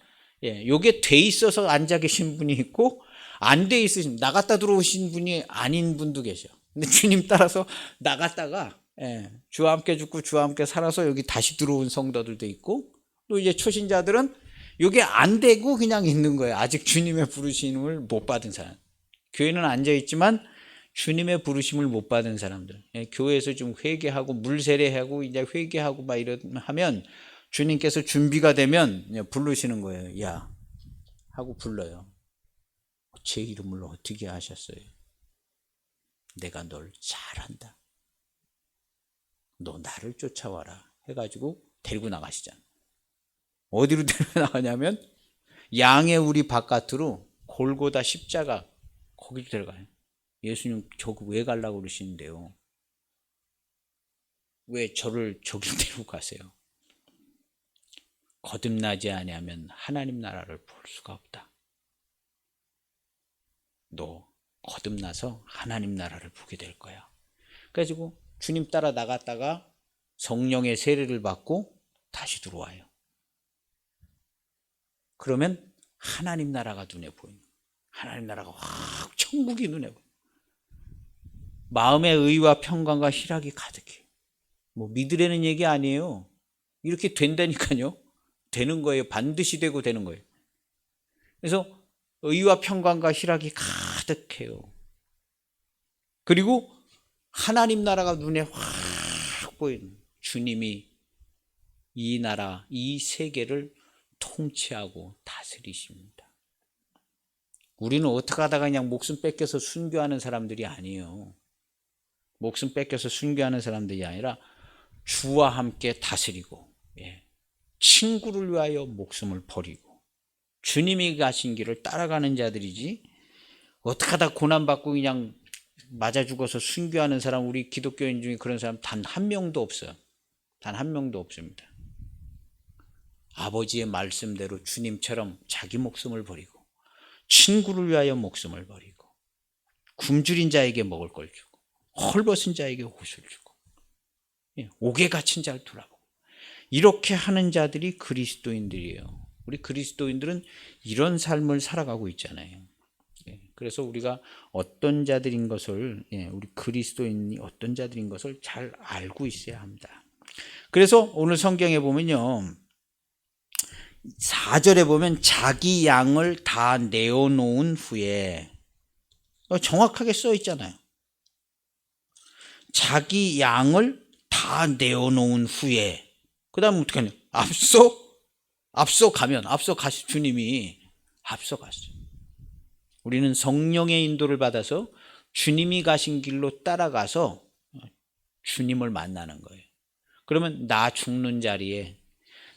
요게 돼 있어서 앉아 계신 분이 있고 안 돼 있으신 나갔다 들어오신 분이 아닌 분도 계셔. 근데 주님 따라서 나갔다가 주와 함께 죽고 주와 함께 살아서 여기 다시 들어온 성도들도 있고 또 이제 초신자들은 요게 안 되고 그냥 있는 거예요. 아직 주님의 부르심을 못 받은 사람. 교회는 앉아 있지만 주님의 부르심을 못 받은 사람들. 교회에서 좀 회개하고 물세례하고 이제 회개하고 막 하면 주님께서 준비가 되면 부르시는 거예요. 야 하고 불러요. 제 이름을 어떻게 아셨어요? 내가 널 잘한다. 너 나를 쫓아와라 해가지고 데리고 나가시잖아. 어디로 데리고 나가냐면 양의 우리 바깥으로 골고다 십자가 거기로 데려가요. 예수님 저기 왜 가려고 그러시는데요? 왜 저를 저기로 데리고 가세요? 거듭나지 아니하면 하나님 나라를 볼 수가 없다. 너 거듭나서 하나님 나라를 보게 될 거야. 그래가지고 주님 따라 나갔다가 성령의 세례를 받고 다시 들어와요. 그러면 하나님 나라가 눈에 보이는 거예요. 하나님 나라가 확 천국이 눈에 보여요. 마음의 의와 평강과 희락이 가득해요. 뭐 믿으라는 얘기 아니에요. 이렇게 된다니까요. 되는 거예요. 반드시 되고 되는 거예요. 그래서 의와 평강과 희락이 가득해요. 그리고 하나님 나라가 눈에 확 보이는, 주님이 이 나라, 이 세계를 통치하고 다스리십니다. 우리는 어떻게 하다가 그냥 목숨 뺏겨서 순교하는 사람들이 아니에요. 목숨 뺏겨서 순교하는 사람들이 아니라 주와 함께 다스리고, 친구를 위하여 목숨을 버리고 주님이 가신 길을 따라가는 자들이지, 어떻게 하다 고난받고 그냥 맞아 죽어서 순교하는 사람, 우리 기독교인 중에 그런 사람 단 한 명도 없어요. 단 한 명도 없습니다. 아버지의 말씀대로 주님처럼 자기 목숨을 버리고 친구를 위하여 목숨을 버리고 굶주린 자에게 먹을 걸 주고 헐벗은 자에게 옷을 주고 옥에 갇힌 자를 돌아보고 이렇게 하는 자들이 그리스도인들이에요. 우리 그리스도인들은 이런 삶을 살아가고 있잖아요. 그래서 우리가 어떤 자들인 것을, 우리 그리스도인이 어떤 자들인 것을 잘 알고 있어야 합니다. 그래서 오늘 성경에 보면요, 4절에 보면 자기 양을 다 내어놓은 후에, 정확하게 써 있잖아요. 자기 양을 다 내어놓은 후에, 그 다음에 어떻게 하냐? 앞서 가시 주님이 앞서 갔어요. 우리는 성령의 인도를 받아서 주님이 가신 길로 따라가서 주님을 만나는 거예요. 그러면 나 죽는 자리에,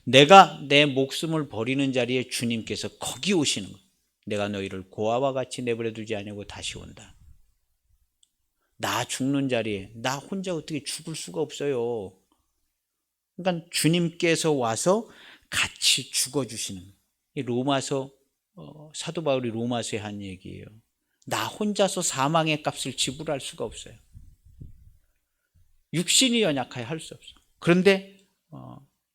내가 내 목숨을 버리는 자리에 주님께서 거기 오시는 거예요. 내가 너희를 고아와 같이 내버려 두지 아니하고 다시 온다. 나 죽는 자리에 나 혼자 어떻게 죽을 수가 없어요. 그러니까 주님께서 와서 같이 죽어주시는 거예요. 이 로마서, 사도 바울이 로마서에 한 얘기예요. 나 혼자서 사망의 값을 지불할 수가 없어요. 육신이 연약하여 할 수 없어요. 그런데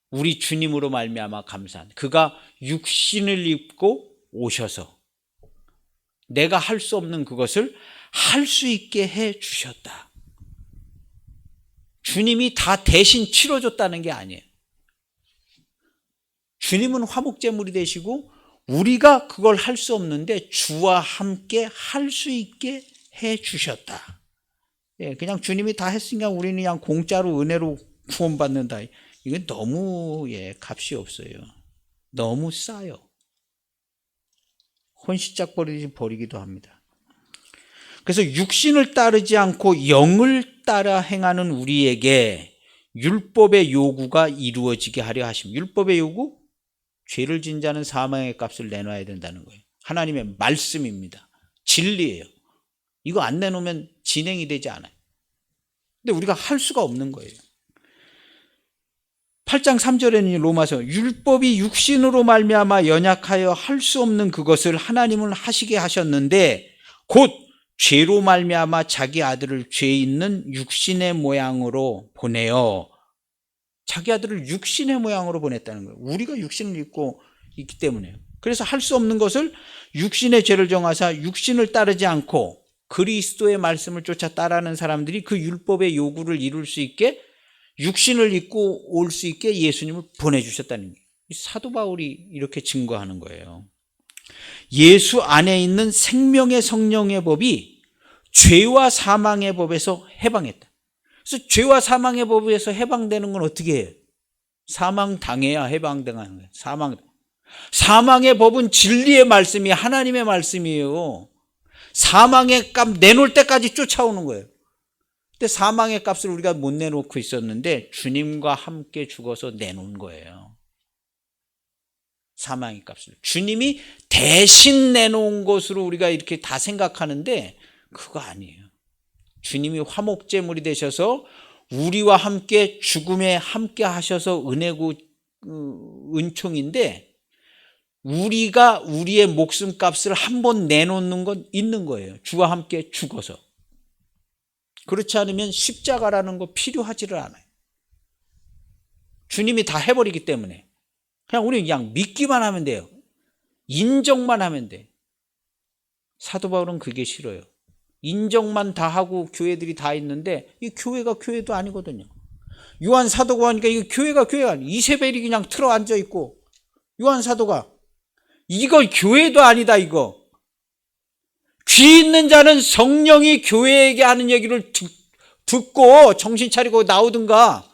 우리 주님으로 말미암아 감사한, 그가 육신을 입고 오셔서 내가 할 수 없는 그것을 할 수 있게 해 주셨다. 주님이 다 대신 치러줬다는 게 아니에요. 주님은 화목제물이 되시고 우리가 그걸 할 수 없는데 주와 함께 할 수 있게 해 주셨다. 그냥 주님이 다 했으니까 우리는 그냥 공짜로 은혜로 구원받는다. 이건 너무 값이 없어요. 너무 싸요. 혼시짝 버리기도 합니다. 그래서 육신을 따르지 않고 영을 따라 행하는 우리에게 율법의 요구가 이루어지게 하려 하십니다. 율법의 요구? 죄를 진 자는 사망의 값을 내놔야 된다는 거예요. 하나님의 말씀입니다. 진리예요. 이거 안 내놓으면 진행이 되지 않아요. 근데 우리가 할 수가 없는 거예요. 8장 3절에는 로마서, 율법이 육신으로 말미암아 연약하여 할 수 없는 그것을 하나님은 하시게 하셨는데 곧 죄로 말미암아 자기 아들을 죄 있는 육신의 모양으로 보내어, 자기 아들을 육신의 모양으로 보냈다는 거예요. 우리가 육신을 입고 있기 때문에요. 그래서 할 수 없는 것을 육신의 죄를 정하사 육신을 따르지 않고 그리스도의 말씀을 쫓아 따라하는 사람들이 그 율법의 요구를 이룰 수 있게 육신을 입고 올 수 있게 예수님을 보내주셨다는 거예요. 사도 바울이 이렇게 증거하는 거예요. 예수 안에 있는 생명의 성령의 법이 죄와 사망의 법에서 해방했다. 그래서 죄와 사망의 법에서 해방되는 건 어떻게 해요? 사망 당해야 해방되는 거예요. 사망의 법은 진리의 말씀이 하나님의 말씀이에요. 사망의 값 내놓을 때까지 쫓아오는 거예요. 근데 사망의 값을 우리가 못 내놓고 있었는데 주님과 함께 죽어서 내놓은 거예요. 사망의 값을 주님이 대신 내놓은 것으로 우리가 이렇게 다 생각하는데 그거 아니에요. 주님이 화목제물이 되셔서 우리와 함께 죽음에 함께 하셔서 은혜고 은총인데 우리가 우리의 목숨값을 한 번 내놓는 건 있는 거예요. 주와 함께 죽어서. 그렇지 않으면 십자가라는 거 필요하지를 않아요. 주님이 다 해버리기 때문에 그냥 우리 그냥 믿기만 하면 돼요. 인정만 하면 돼. 사도 바울은 그게 싫어요. 인정만 다 하고 교회들이 다 있는데 이 교회가 교회도 아니거든요. 요한 사도가 하니까 이 교회가 아니에요. 이세벨이 그냥 틀어 앉아 있고 요한 사도가 이거 교회도 아니다. 이거 귀 있는 자는 성령이 교회에게 하는 얘기를 듣고 정신 차리고 나오든가.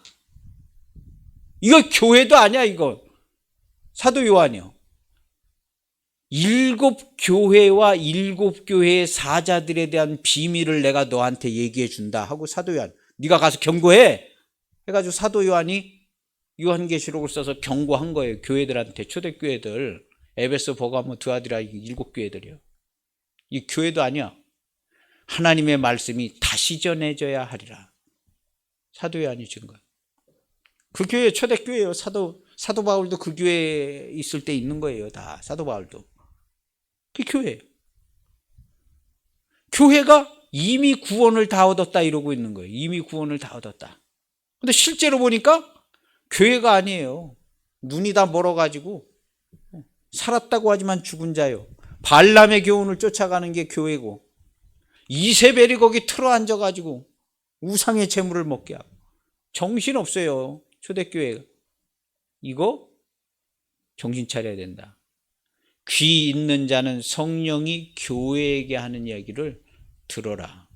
이거 교회도 아니야. 이거 사도 요한이요. 7교회와 7교회의 사자들에 대한 비밀을 내가 너한테 얘기해 준다 하고 사도 요한 네가 가서 경고해 해가지고 사도 요한이 요한계시록을 써서 경고한 거예요. 교회들한테, 초대교회들, 에베소, 버가모, 드아디라 7교회들이요. 이 교회도 아니야. 하나님의 말씀이 다시 전해져야 하리라. 사도 요한이 준 거예요. 그 교회 초대교회예요. 사도 바울도 그 교회에 있을 때 있는 거예요. 다 사도 바울도. 그 교회예요. 교회가 이미 구원을 다 얻었다 이러고 있는 거예요. 이미 구원을 다 얻었다. 근데 실제로 보니까 교회가 아니에요. 눈이 다 멀어가지고 살았다고 하지만 죽은 자요. 발람의 교훈을 쫓아가는 게 교회고 이세벨이 거기 틀어 앉아가지고 우상의 재물을 먹게 하고 정신없어요. 초대교회가. 이거 정신 차려야 된다. 귀 있는 자는 성령이 교회에게 하는 이야기를 들어라.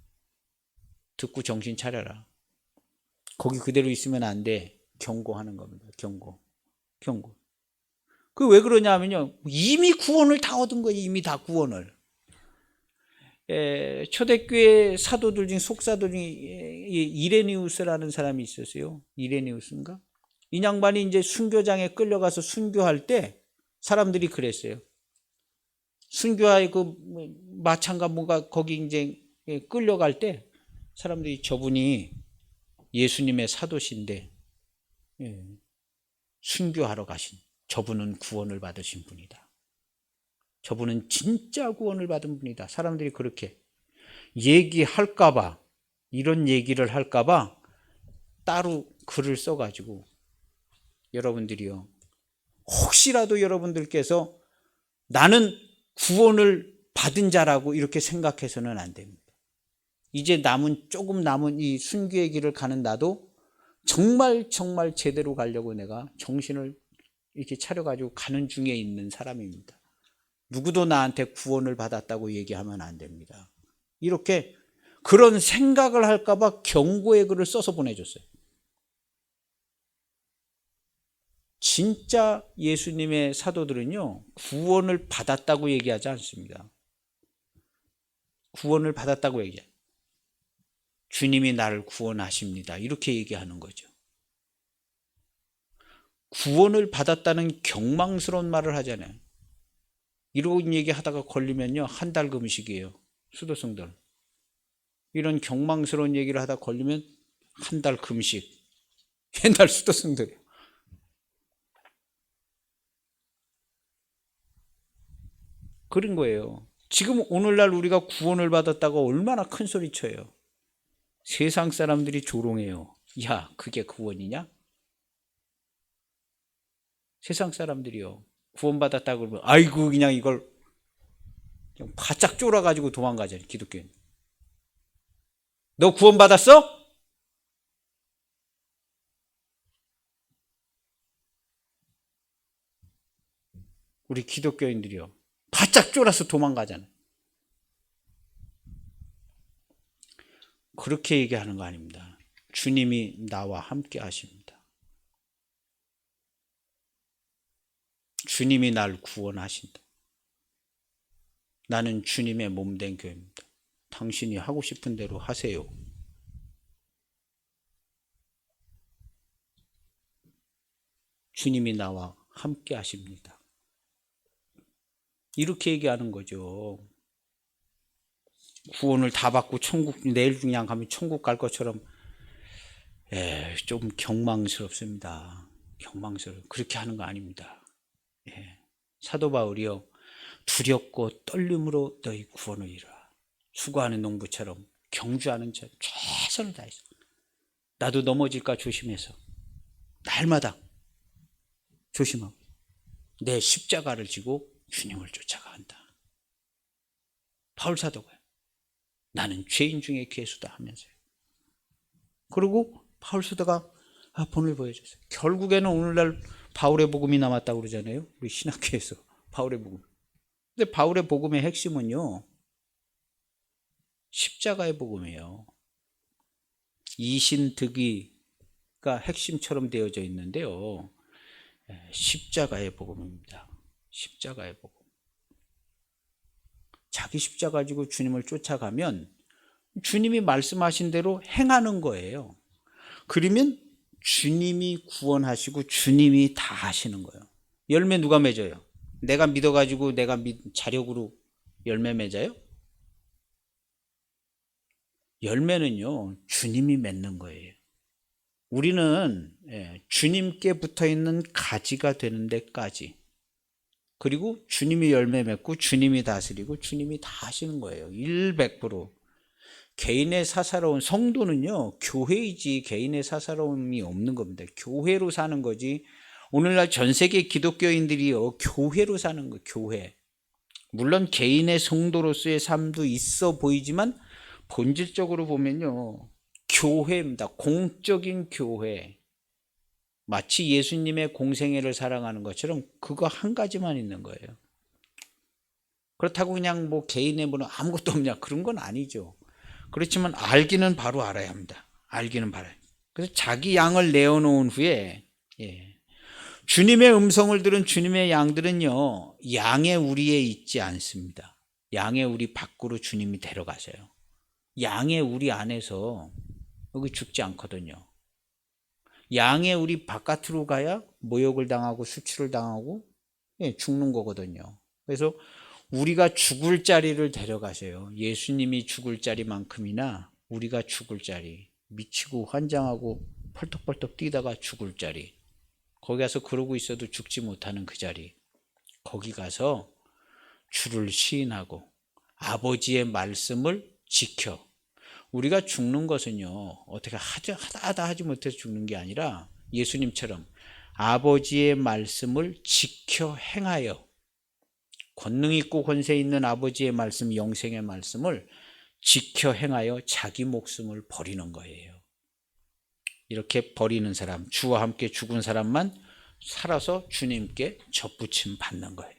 듣고 정신 차려라. 거기 그대로 있으면 안 돼. 경고하는 겁니다. 경고. 그 왜 그러냐면요. 이미 구원을 다 얻은 거예요. 이미 다 구원을. 초대교회 사도들 중 속사도 중에 이레니우스라는 사람이 있었어요. 이레니우스인가? 이 양반이 이제 순교장에 끌려가서 순교할 때 사람들이 그랬어요. 순교할 그 마찬가 뭔가 거기 이제 끌려갈 때 사람들이 저분이 예수님의 사도신데 순교하러 가신 저분은 구원을 받으신 분이다. 저분은 진짜 구원을 받은 분이다. 사람들이 그렇게 얘기할까봐, 이런 얘기를 할까봐 따로 글을 써가지고 여러분들이요, 혹시라도 여러분들께서 나는 구원을 받은 자라고 이렇게 생각해서는 안 됩니다. 이제 조금 남은 이 순교의 길을 가는 나도 정말 제대로 가려고 내가 정신을 이렇게 차려가지고 가는 중에 있는 사람입니다. 누구도 나한테 구원을 받았다고 얘기하면 안 됩니다. 이렇게 그런 생각을 할까봐 경고의 글을 써서 보내줬어요. 진짜 예수님의 사도들은요, 구원을 받았다고 얘기하지 않습니다. 구원을 받았다고 얘기해요. 주님이 나를 구원하십니다. 이렇게 얘기하는 거죠. 구원을 받았다는 경망스러운 말을 하잖아요. 이런 얘기 하다가 걸리면요, 한 달 금식이에요. 수도승들. 이런 경망스러운 얘기를 하다 걸리면 한 달 금식. 옛날 수도승들이에요. 그런 거예요. 지금 오늘날 우리가 구원을 받았다고 얼마나 큰 소리 쳐요. 세상 사람들이 조롱해요. 야, 그게 구원이냐? 세상 사람들이요, 구원받았다고 그러면 아이고 그냥 이걸 그냥 바짝 쫄아가지고 도망가잖아요. 기독교인. 너 구원받았어? 우리 기독교인들이요, 바짝 쫄아서 도망가잖아요. 그렇게 얘기하는 거 아닙니다. 주님이 나와 함께 하십니다. 주님이 날 구원하신다. 나는 주님의 몸된 교회입니다. 당신이 하고 싶은 대로 하세요. 주님이 나와 함께 하십니다. 이렇게 얘기하는 거죠. 구원을 다 받고 천국 내일 그냥 가면 천국 갈 것처럼 좀 경망스럽습니다. 그렇게 하는 거 아닙니다. 사도 바울이요, 두렵고 떨림으로 너희 구원을 이루라. 수고하는 농부처럼 경주하는 자 최선을 다해서 나도 넘어질까 조심해서 날마다 조심하고 내 십자가를 지고 주님을 쫓아간다. 바울 사도가요, 나는 죄인 중에 괴수다 하면서요. 그리고 바울 사도가 본을 보여줬어요. 결국에는 오늘날 바울의 복음이 남았다고 그러잖아요. 우리 신학교에서 바울의 복음. 근데 바울의 복음의 핵심은요, 십자가의 복음이에요. 이신득이가 핵심처럼 되어져 있는데요, 십자가의 복음입니다. 십자가의 복음. 자기 십자가 가지고 주님을 쫓아가면 주님이 말씀하신 대로 행하는 거예요. 그러면 주님이 구원하시고 주님이 다 하시는 거예요. 열매 누가 맺어요? 내가 믿어가지고 내가 자력으로 열매 맺어요? 열매는요, 주님이 맺는 거예요. 우리는 주님께 붙어있는 가지가 되는 데까지, 그리고 주님이 열매 맺고 주님이 다스리고 주님이 다 하시는 거예요. 100%. 개인의 사사로운, 성도는요, 교회이지 개인의 사사로움이 없는 겁니다. 교회로 사는 거지. 오늘날 전 세계 기독교인들이요, 교회로 사는 거, 교회. 물론 개인의 성도로서의 삶도 있어 보이지만 본질적으로 보면요, 교회입니다. 공적인 교회. 마치 예수님의 공생애를 사랑하는 것처럼 그거 한 가지만 있는 거예요. 그렇다고 그냥 뭐 개인의 뭐는 아무것도 없냐, 그런 건 아니죠. 그렇지만 알기는 바로 알아야 합니다. 알기는 바로. 그래서 자기 양을 내어놓은 후에, 주님의 음성을 들은 주님의 양들은요, 양의 우리에 있지 않습니다. 양의 우리 밖으로 주님이 데려가세요. 양의 우리 안에서 여기 죽지 않거든요. 양의 우리 바깥으로 가야 모욕을 당하고 수치를 당하고 죽는 거거든요. 그래서 우리가 죽을 자리를 데려가세요. 예수님이 죽을 자리만큼이나 우리가 죽을 자리, 미치고 환장하고 펄떡펄떡 뛰다가 죽을 자리, 거기 가서 그러고 있어도 죽지 못하는 그 자리, 거기 가서 주를 시인하고 아버지의 말씀을 지켜. 우리가 죽는 것은요, 어떻게 하다 하지 못해서 죽는 게 아니라 예수님처럼 아버지의 말씀을 지켜 행하여, 권능 있고 권세 있는 아버지의 말씀, 영생의 말씀을 지켜 행하여 자기 목숨을 버리는 거예요. 이렇게 버리는 사람, 주와 함께 죽은 사람만 살아서 주님께 접붙임 받는 거예요.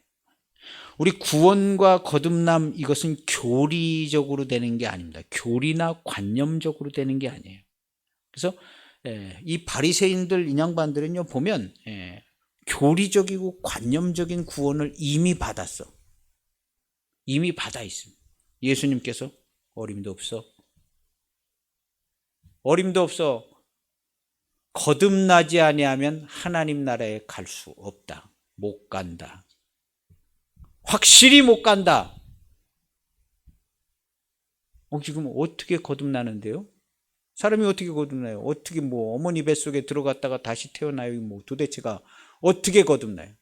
우리 구원과 거듭남, 이것은 교리적으로 되는 게 아닙니다. 교리나 관념적으로 되는 게 아니에요. 그래서 이 바리새인들, 인양반들은요, 보면 교리적이고 관념적인 구원을 이미 받았어. 이미 받아 있습니다. 예수님께서 어림도 없어 거듭나지 아니하면 하나님 나라에 갈 수 없다. 못 간다. 확실히 못 간다. 지금 어떻게 거듭나는데요? 사람이 어떻게 거듭나요? 어떻게 어머니 뱃속에 들어갔다가 다시 태어나요? 도대체가 어떻게 거듭나요?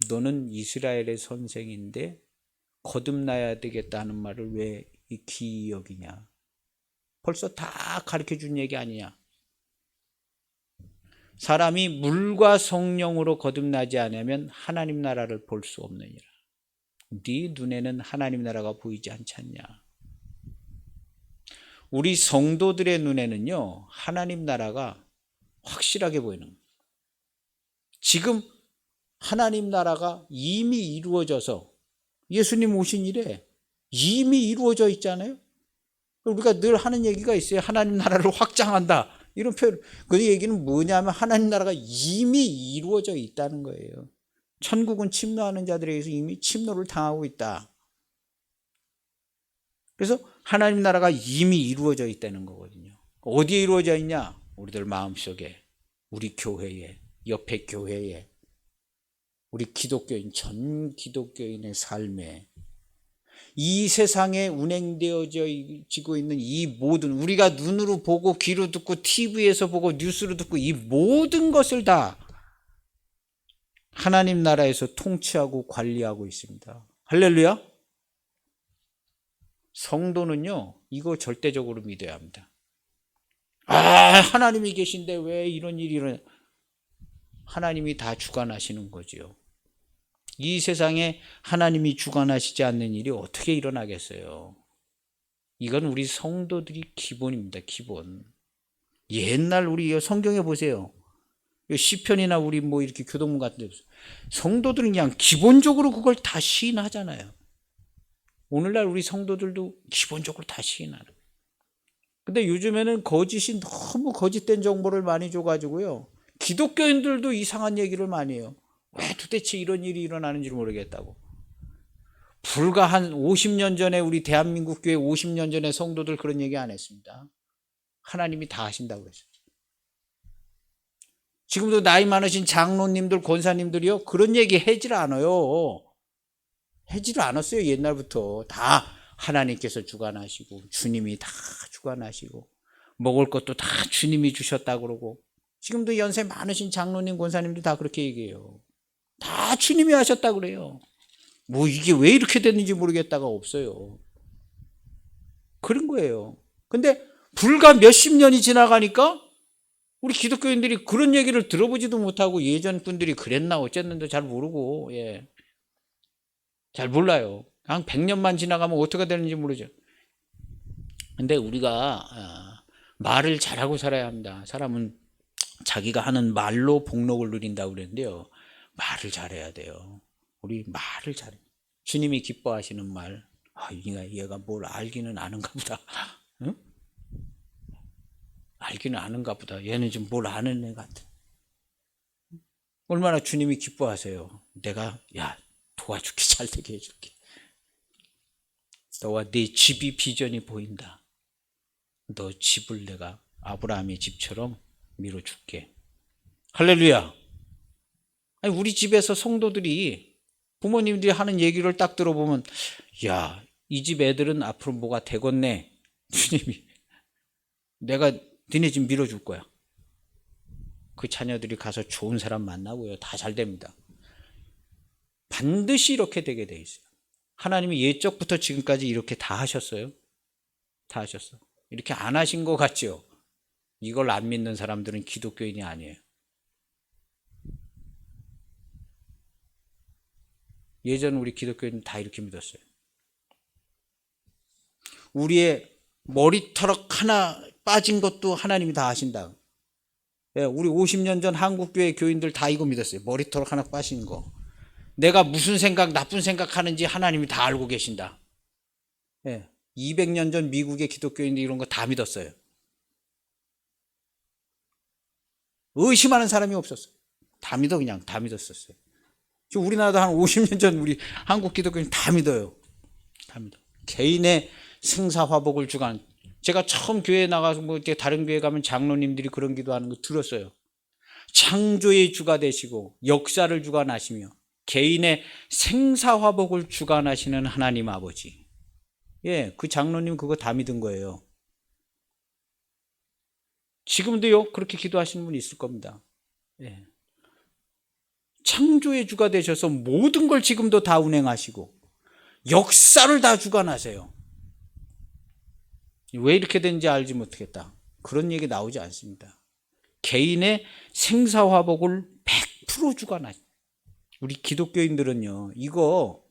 너는 이스라엘의 선생인데 거듭나야 되겠다는 말을 왜 기이 여기냐? 벌써 다 가르쳐준 얘기 아니냐? 사람이 물과 성령으로 거듭나지 않으면 하나님 나라를 볼 수 없느니라. 네 눈에는 하나님 나라가 보이지 않지 않냐? 우리 성도들의 눈에는요, 하나님 나라가 확실하게 보이는 거예요. 지금 하나님 나라가 이미 이루어져서 예수님 오신 이래 이미 이루어져 있잖아요. 우리가 늘 하는 얘기가 있어요. 하나님 나라를 확장한다, 이런 표현. 그 얘기는 뭐냐면 하나님 나라가 이미 이루어져 있다는 거예요. 천국은 침노하는 자들에 의해서 이미 침노를 당하고 있다. 그래서 하나님 나라가 이미 이루어져 있다는 거거든요. 어디에 이루어져 있냐? 우리들 마음속에, 우리 교회에, 옆에 교회에, 우리 기독교인, 전 기독교인의 삶에, 이 세상에 운행되어지고 있는 이 모든, 우리가 눈으로 보고 귀로 듣고 TV에서 보고 뉴스로 듣고 이 모든 것을 다 하나님 나라에서 통치하고 관리하고 있습니다. 할렐루야. 성도는요, 이거 절대적으로 믿어야 합니다. 하나님이 계신데 왜 이런 일이 일어나? 하나님이 다 주관하시는 거지요. 이 세상에 하나님이 주관하시지 않는 일이 어떻게 일어나겠어요? 이건 우리 성도들이 기본입니다. 기본. 옛날 우리 성경에 보세요. 시편이나 우리 뭐 이렇게 교동문 같은 데 성도들은 그냥 기본적으로 그걸 다 시인하잖아요. 오늘날 우리 성도들도 기본적으로 다 시인하는. 근데 요즘에는 거짓이 너무 거짓된 정보를 많이 줘가지고요. 기독교인들도 이상한 얘기를 많이 해요. 왜 도대체 이런 일이 일어나는지 모르겠다고. 불과 한 50년 전에 우리 대한민국 교회 50년 전에 성도들 그런 얘기 안 했습니다. 하나님이 다 하신다고 그랬어요. 지금도 나이 많으신 장로님들, 권사님들이요, 그런 얘기 하질 않아요. 하지를 않았어요. 옛날부터 다 하나님께서 주관하시고 주님이 다 주관하시고 먹을 것도 다 주님이 주셨다 그러고, 지금도 연세 많으신 장로님, 권사님들 다 그렇게 얘기해요. 다 주님이 하셨다 그래요. 뭐 이게 왜 이렇게 됐는지 모르겠다가 없어요. 그런 거예요. 근데 불과 몇십 년이 지나가니까 우리 기독교인들이 그런 얘기를 들어보지도 못하고, 예전 분들이 그랬나 어쨌는데 잘 모르고, 잘 몰라요. 한 100년만 지나가면 어떻게 되는지 모르죠. 근데 우리가 말을 잘하고 살아야 합니다. 사람은 자기가 하는 말로 복록을 누린다고 그랬는데요, 말을 잘해야 돼요. 우리 말을 잘해. 주님이 기뻐하시는 말. 얘가 뭘 알기는 아는가 보다. 응? 알기는 아는가 보다. 얘는 좀 뭘 아는 애 같아. 얼마나 주님이 기뻐하세요. 내가 도와줄게, 잘 되게 해줄게. 너와 네 집이 비전이 보인다. 너 집을 내가 아브라함의 집처럼 밀어줄게. 할렐루야. 아니, 우리 집에서 성도들이, 부모님들이 하는 얘기를 딱 들어보면, 이 집 애들은 앞으로 뭐가 되겠네. 주님이, 내가 니네 집 밀어줄 거야. 그 자녀들이 가서 좋은 사람 만나고요, 다 잘 됩니다. 반드시 이렇게 되게 돼 있어요. 하나님이 옛적부터 지금까지 이렇게 다 하셨어요. 다 하셨어. 이렇게 안 하신 것 같죠? 이걸 안 믿는 사람들은 기독교인이 아니에요. 예전 우리 기독교인은 다 이렇게 믿었어요. 우리의 머리털 하나 빠진 것도 하나님이 다 하신다. 우리 50년 전 한국교회 교인들 다 이거 믿었어요. 머리털 하나 빠진 거. 내가 무슨 생각, 나쁜 생각하는지 하나님이 다 알고 계신다. 200년 전 미국의 기독교인들이 이런 거 다 믿었어요. 의심하는 사람이 없었어요. 다 믿어, 그냥 다 믿었었어요. 지금 우리나라도 한 50년 전 우리 한국 기독교인 다 믿어요. 다 믿어. 개인의 생사화복을 주관. 제가 처음 교회에 나가서 뭐 다른 교회 가면 장로님들이 그런 기도하는 거 들었어요. 창조의 주가 되시고 역사를 주관하시며 개인의 생사화복을 주관하시는 하나님 아버지. 그 장로님 그거 다 믿은 거예요. 지금도요, 그렇게 기도하시는 분이 있을 겁니다. 창조의 주가 되셔서 모든 걸 지금도 다 운행하시고 역사를 다 주관하세요. 왜 이렇게 된지 알지 못하겠다, 그런 얘기 나오지 않습니다. 개인의 생사화복을 100% 주관하시고, 우리 기독교인들은요, 이거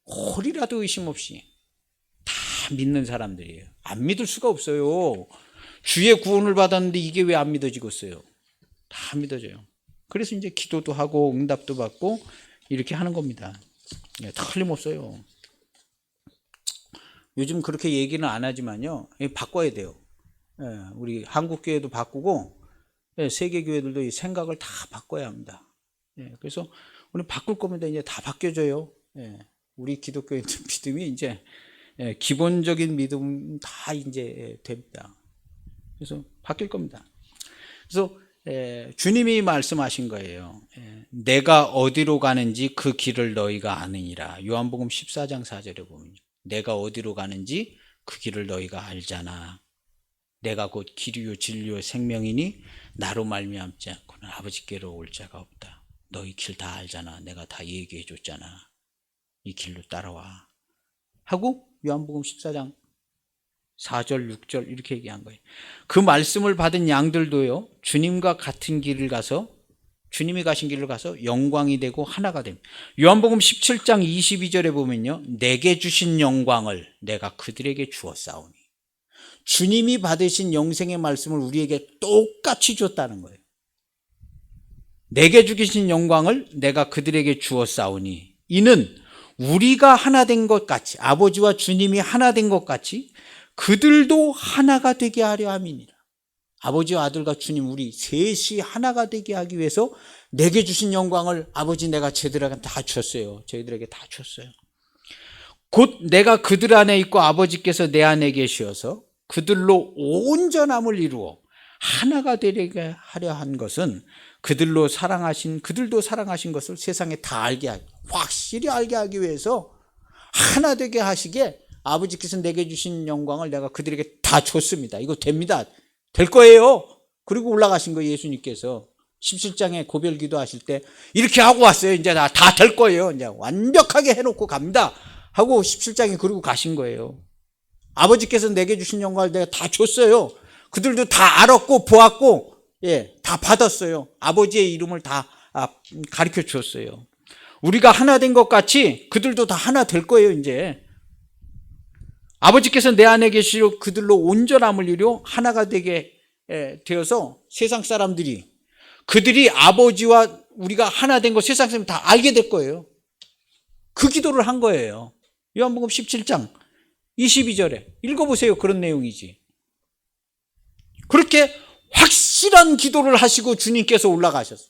홀이라도 의심 없이 다 믿는 사람들이에요. 안 믿을 수가 없어요. 주의 구원을 받았는데 이게 왜 안 믿어지고 있어요? 다 믿어져요. 그래서 이제 기도도 하고 응답도 받고 이렇게 하는 겁니다. 틀림없어요. 요즘 그렇게 얘기는 안 하지만요, 바꿔야 돼요. 우리 한국교회도 바꾸고 세계교회들도 이 생각을 다 바꿔야 합니다. 그래서 우리 바꿀 겁니다. 이제 다 바뀌어져요. 우리 기독교인들 믿음이 이제 기본적인 믿음 다 이제 됩니다. 그래서 바뀔 겁니다. 그래서 주님이 말씀하신 거예요. 내가 어디로 가는지 그 길을 너희가 아느니라. 요한복음 14장 4절에 보면 내가 어디로 가는지 그 길을 너희가 알잖아. 내가 곧 길이요 진리요 생명이니 나로 말미암지 않고는 아버지께로 올 자가 없다. 너희 길 다 알잖아. 내가 다 얘기해 줬잖아. 이 길로 따라와 하고 요한복음 14장 4절 6절 이렇게 얘기한 거예요. 그 말씀을 받은 양들도요, 주님과 같은 길을 가서, 주님이 가신 길을 가서 영광이 되고 하나가 됩니다. 요한복음 17장 22절에 보면요, 내게 주신 영광을 내가 그들에게 주었사오니, 주님이 받으신 영생의 말씀을 우리에게 똑같이 줬다는 거예요. 내게 주신 영광을 내가 그들에게 주었사오니, 이는 우리가 하나 된 것 같이, 아버지와 주님이 하나 된 것 같이 그들도 하나가 되게 하려 함이니라. 아버지와 아들과 주님 우리 셋이 하나가 되게 하기 위해서 내게 주신 영광을 아버지 내가 쟤들에게 다 줬어요. 저희들에게 다 줬어요. 곧 내가 그들 안에 있고 아버지께서 내 안에 계시어서 그들로 온전함을 이루어 하나가 되게 하려 한 것은 그들도 사랑하신 것을 세상에 다 알게 하기, 확실히 알게 하기 위해서 하나 되게 하시게 아버지께서 내게 주신 영광을 내가 그들에게 다 줬습니다. 이거 됩니다. 될 거예요. 그리고 올라가신 거예요. 예수님께서 17장에 고별 기도하실 때 이렇게 하고 왔어요. 이제 다 될 거예요. 이제 완벽하게 해놓고 갑니다 하고 17장에 그러고 가신 거예요. 아버지께서 내게 주신 영광을 내가 다 줬어요. 그들도 다 알았고 보았고 다 받았어요. 아버지의 이름을 다 가르쳐 줬어요. 우리가 하나 된 것 같이 그들도 다 하나 될 거예요. 이제 아버지께서 내 안에 계시려 그들로 온전함을 이루어 하나가 되게 되어서 세상 사람들이 그들이 아버지와 우리가 하나 된 거 세상 사람들이 다 알게 될 거예요. 그 기도를 한 거예요. 요한복음 17장 22절에 읽어보세요. 그런 내용이지. 그렇게 확실한 기도를 하시고 주님께서 올라가셨어요.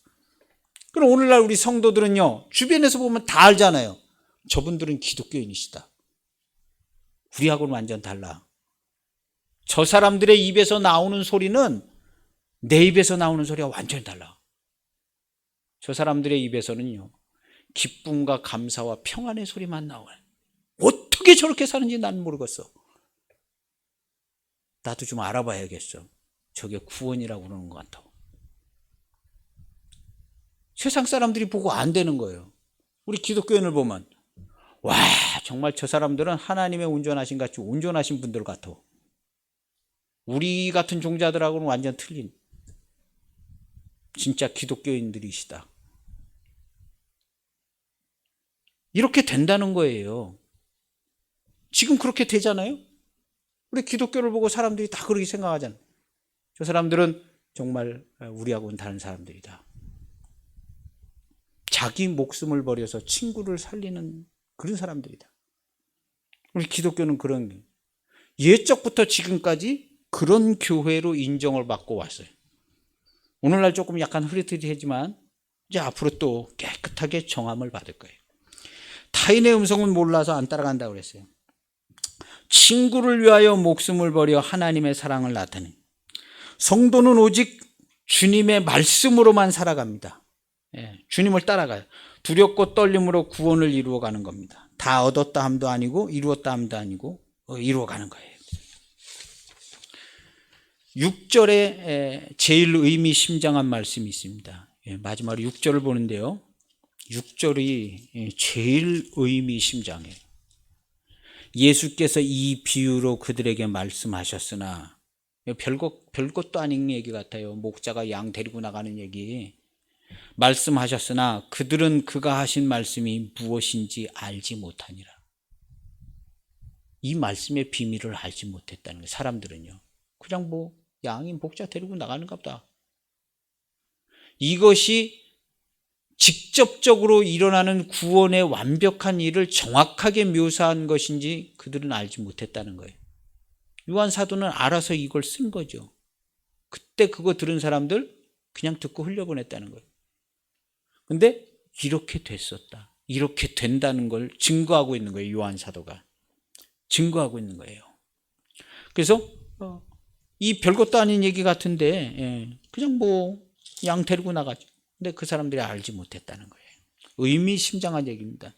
그럼 오늘날 우리 성도들은요, 주변에서 보면 다 알잖아요. 저분들은 기독교인이시다. 우리하고는 완전 달라. 저 사람들의 입에서 나오는 소리는 내 입에서 나오는 소리가 완전히 달라. 저 사람들의 입에서는요, 기쁨과 감사와 평안의 소리만 나와요. 어떻게 저렇게 사는지 난 모르겠어. 나도 좀 알아봐야겠어. 저게 구원이라고 그러는 것 같아. 세상 사람들이 보고 안 되는 거예요. 우리 기독교인을 보면 와, 정말 저 사람들은 하나님의 온전하신 같이 온전하신 분들 같아. 우리 같은 종자들하고는 완전 틀린 진짜 기독교인들이시다. 이렇게 된다는 거예요. 지금 그렇게 되잖아요. 우리 기독교를 보고 사람들이 다 그렇게 생각하잖아요. 저 사람들은 정말 우리하고는 다른 사람들이다. 자기 목숨을 버려서 친구를 살리는 그런 사람들이다. 우리 기독교는 그런 게 옛적부터 지금까지 그런 교회로 인정을 받고 왔어요. 오늘날 조금 약간 흐릿흐릿하지만 이제 앞으로 또 깨끗하게 정함을 받을 거예요. 타인의 음성은 몰라서 안 따라간다고 그랬어요. 친구를 위하여 목숨을 버려 하나님의 사랑을 나타내는 성도는 오직 주님의 말씀으로만 살아갑니다. 주님을 따라가요. 두렵고 떨림으로 구원을 이루어가는 겁니다. 다 얻었다 함도 아니고 이루었다 함도 아니고 이루어가는 거예요. 6절에 제일 의미심장한 말씀이 있습니다. 마지막으로 6절을 보는데요. 6절이 제일 의미심장해요. 예수께서 이 비유로 그들에게 말씀하셨으나, 별것도 아닌 얘기 같아요. 목자가 양 데리고 나가는 얘기. 말씀하셨으나 그들은 그가 하신 말씀이 무엇인지 알지 못하니라. 이 말씀의 비밀을 알지 못했다는 거예요. 사람들은요, 그냥 양이 목자 데리고 나가는가 보다. 이것이 직접적으로 일어나는 구원의 완벽한 일을 정확하게 묘사한 것인지 그들은 알지 못했다는 거예요. 요한 사도는 알아서 이걸 쓴 거죠. 그때 그거 들은 사람들 그냥 듣고 흘려보냈다는 거예요. 근데 이렇게 됐었다, 이렇게 된다는 걸 증거하고 있는 거예요. 요한 사도가 증거하고 있는 거예요. 그래서 이 별것도 아닌 얘기 같은데 그냥 양 데리고 나가죠. 근데 그 사람들이 알지 못했다는 거예요. 의미심장한 얘기입니다.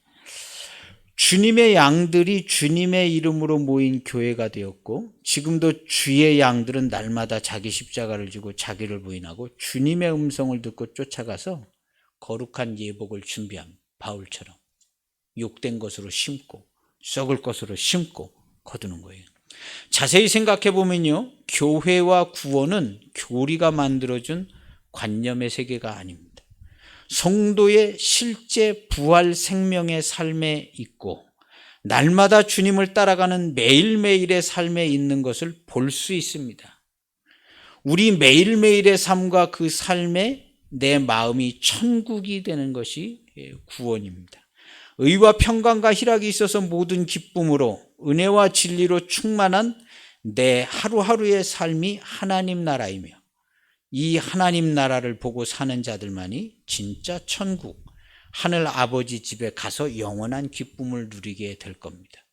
주님의 양들이 주님의 이름으로 모인 교회가 되었고, 지금도 주의 양들은 날마다 자기 십자가를 지고 자기를 부인하고 주님의 음성을 듣고 쫓아가서 거룩한 예복을 준비합니다. 바울처럼 욕된 것으로 심고 썩을 것으로 심고 거두는 거예요. 자세히 생각해 보면요, 교회와 구원은 교리가 만들어준 관념의 세계가 아닙니다. 성도의 실제 부활 생명의 삶에 있고 날마다 주님을 따라가는 매일매일의 삶에 있는 것을 볼 수 있습니다. 우리 매일매일의 삶과 그 삶에 내 마음이 천국이 되는 것이 구원입니다. 의와 평강과 희락이 있어서 모든 기쁨으로 은혜와 진리로 충만한 내 하루하루의 삶이 하나님 나라이며, 이 하나님 나라를 보고 사는 자들만이 진짜 천국, 하늘 아버지 집에 가서 영원한 기쁨을 누리게 될 겁니다.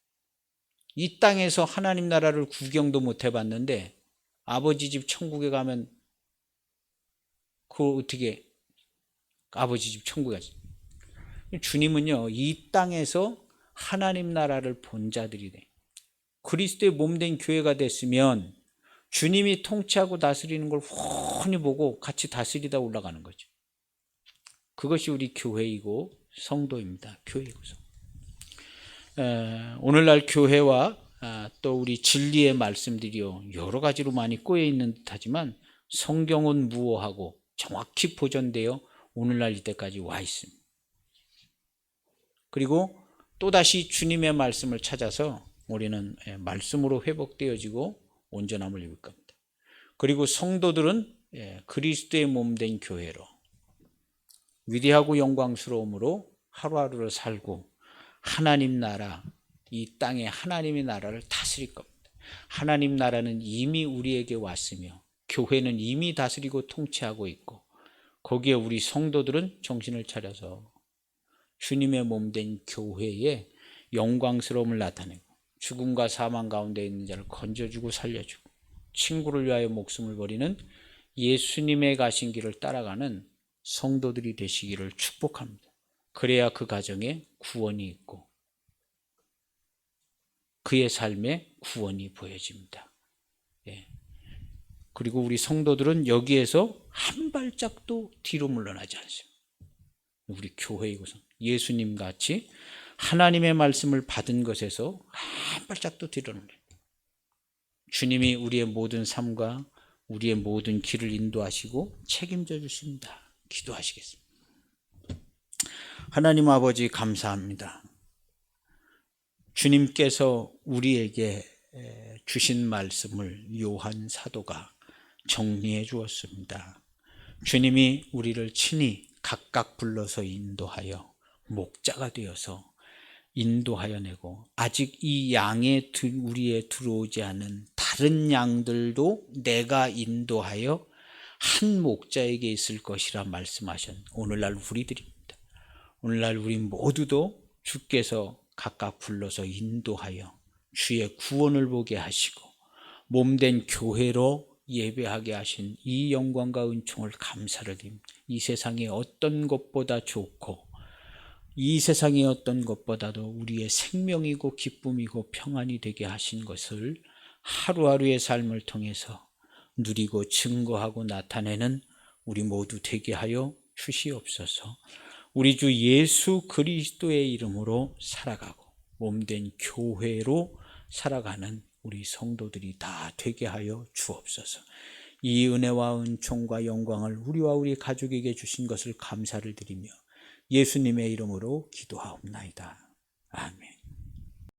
이 땅에서 하나님 나라를 구경도 못 해봤는데 아버지 집 천국에 가면 그거 어떻게 아버지 집 천국에 가지? 주님은요, 이 땅에서 하나님 나라를 본 자들이 돼. 그리스도의 몸된 교회가 됐으면 주님이 통치하고 다스리는 걸 훤히 보고 같이 다스리다 올라가는 거죠. 그것이 우리 교회이고 성도입니다. 교회이고 성도. 오늘날 교회와 또 우리 진리의 말씀들이요, 여러 가지로 많이 꼬여 있는 듯하지만 성경은 무오하고 정확히 보존되어 오늘날 이때까지 와 있습니다. 그리고 또다시 주님의 말씀을 찾아서 우리는 말씀으로 회복되어지고 온전함을 입을 겁니다. 그리고 성도들은 그리스도의 몸된 교회로 위대하고 영광스러움으로 하루하루를 살고 하나님 나라, 이 땅에 하나님의 나라를 다스릴 겁니다. 하나님 나라는 이미 우리에게 왔으며 교회는 이미 다스리고 통치하고 있고, 거기에 우리 성도들은 정신을 차려서 주님의 몸된 교회에 영광스러움을 나타내고 죽음과 사망 가운데 있는 자를 건져주고 살려주고 친구를 위하여 목숨을 버리는 예수님의 가신 길을 따라가는 성도들이 되시기를 축복합니다. 그래야 그 가정에 구원이 있고 그의 삶에 구원이 보여집니다. 그리고 우리 성도들은 여기에서 한 발짝도 뒤로 물러나지 않습니다. 우리 교회이고서 예수님 같이 하나님의 말씀을 받은 것에서 한 발짝도 뒤로는 안 됩니다. 주님이 우리의 모든 삶과 우리의 모든 길을 인도하시고 책임져 주십니다. 기도하시겠습니다. 하나님 아버지, 감사합니다. 주님께서 우리에게 주신 말씀을 요한 사도가 정리해 주었습니다. 주님이 우리를 친히 각각 불러서 인도하여 목자가 되어서 인도하여 내고, 아직 이 양의 우리에 들어오지 않은 다른 양들도 내가 인도하여 한 목자에게 있을 것이라 말씀하신 오늘날 우리들입니다. 오늘날 우리 모두도 주께서 각각 불러서 인도하여 주의 구원을 보게 하시고 몸된 교회로 예배하게 하신 이 영광과 은총을 감사를 드립니다. 이 세상에 어떤 것보다 좋고 이 세상의 어떤 것보다도 우리의 생명이고 기쁨이고 평안이 되게 하신 것을 하루하루의 삶을 통해서 누리고 증거하고 나타내는 우리 모두 되게 하여 주시옵소서. 우리 주 예수 그리스도의 이름으로 살아가고 몸된 교회로 살아가는 우리 성도들이 다 되게 하여 주옵소서. 이 은혜와 은총과 영광을 우리와 우리 가족에게 주신 것을 감사를 드리며 예수님의 이름으로 기도하옵나이다. 아멘.